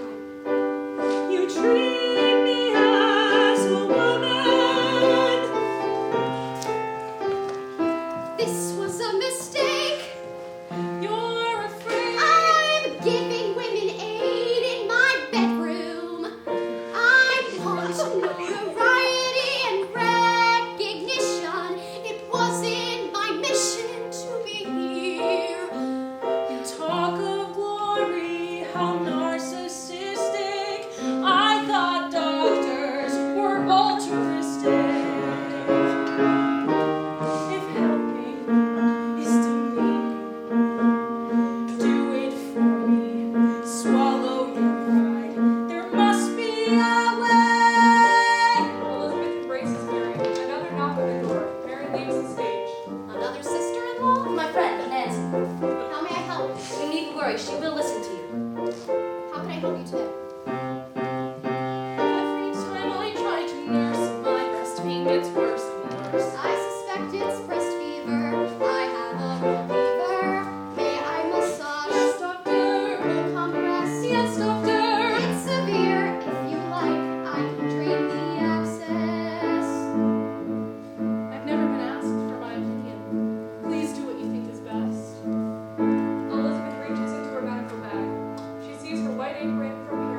You treat me as a woman. This was a mistake. You're afraid. I'm giving women aid in my bedroom. I want notoriety and recognition. It wasn't my mission to be here. You talk of glory, how narcissistic. I thought doctors were altruistic. If helping is demeaning, do it for me. Swallow your pride. There must be a way. Elizabeth embraces Mary. Another knock on the door. Mary leaves the stage. Another sister-in-law? My friend, Nancy. How may I help? You needn't worry, she will listen to you. How can I help you today? Every time I try to nurse, my breast pain gets worse and worse. I suspect it's breast fever. I have a real fever. May I massage? Yes, doctor. Roll compress? Yes, doctor. It's severe. If you like, I can drain the abscess. I've never been asked for my opinion. Please do what you think is best. Elizabeth reaches into her medical bag. She sees her white apron from hair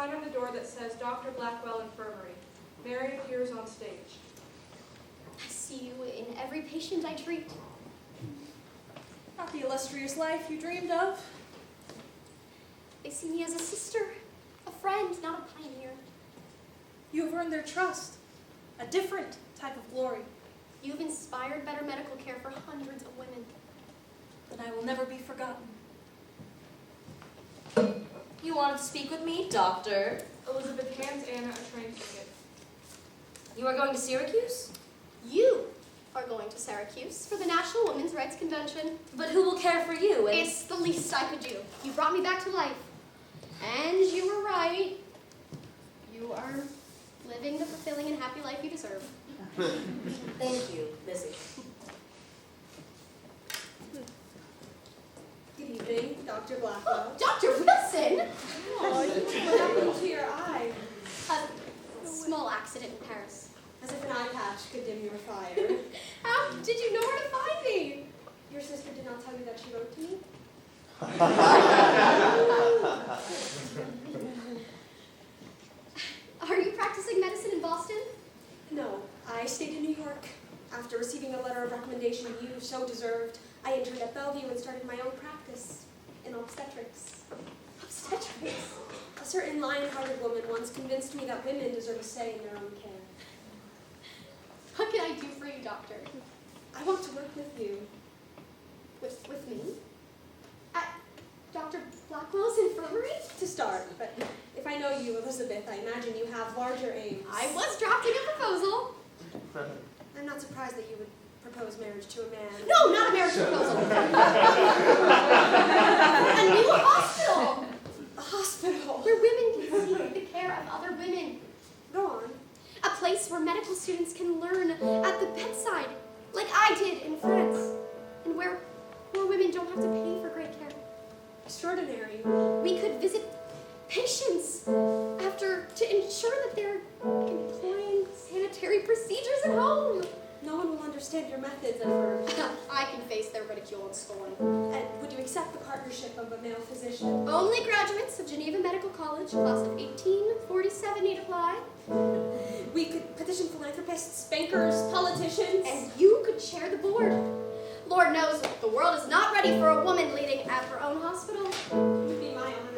sign on the door that says Dr. Blackwell Infirmary. Mary appears on stage. I see you in every patient I treat. Not the illustrious life you dreamed of. They see me as a sister, a friend, not a pioneer. You have earned their trust, a different type of glory. You have inspired better medical care for hundreds of women. That I will never be forgotten. You wanted to speak with me, Doctor? Elizabeth hands Anna a train ticket. You are going to Syracuse? You are going to Syracuse for the National Women's Rights Convention. But who will care for you? And It's the least I could do. You brought me back to life. And you were right. You are living the fulfilling and happy life you deserve. thank you, Missy. Good evening, Dr. Blackwell. Dr. Wilson! What happened to your eye? A small accident in Paris. As if an eye patch could dim your fire. How did you know where to find me? Your sister did not tell you that she wrote to me? Are you practicing medicine in Boston? No, I stayed in New York. After receiving a letter of recommendation you so deserved, I interned at Bellevue and started my own practice in obstetrics. Obstetrics. A certain lion-hearted woman once convinced me that women deserve a say in their own care. What can I do for you, doctor? I want to work with you. With me? At Dr. Blackwell's infirmary? To start, but if I know you, Elizabeth, I imagine you have larger aims. I was drafting a proposal. I'm not surprised that you would propose marriage to a man. No, not a marriage proposal. A new hospital A hospital. where women can seek the care of other women. Go on. A place where medical students can learn at the bedside, like I did in France, and where women don't have to pay for great care. Extraordinary. We could visit patients after to ensure that they're employing sanitary procedures at home. No one will understand your methods at first. I can face their ridicule and scorn. And would you accept the partnership of a male physician? Only graduates of Geneva Medical College, class of 1847, need apply. We could petition philanthropists, bankers, politicians. And you could chair the board. Lord knows the world is not ready for a woman leading at her own hospital. It would be my honor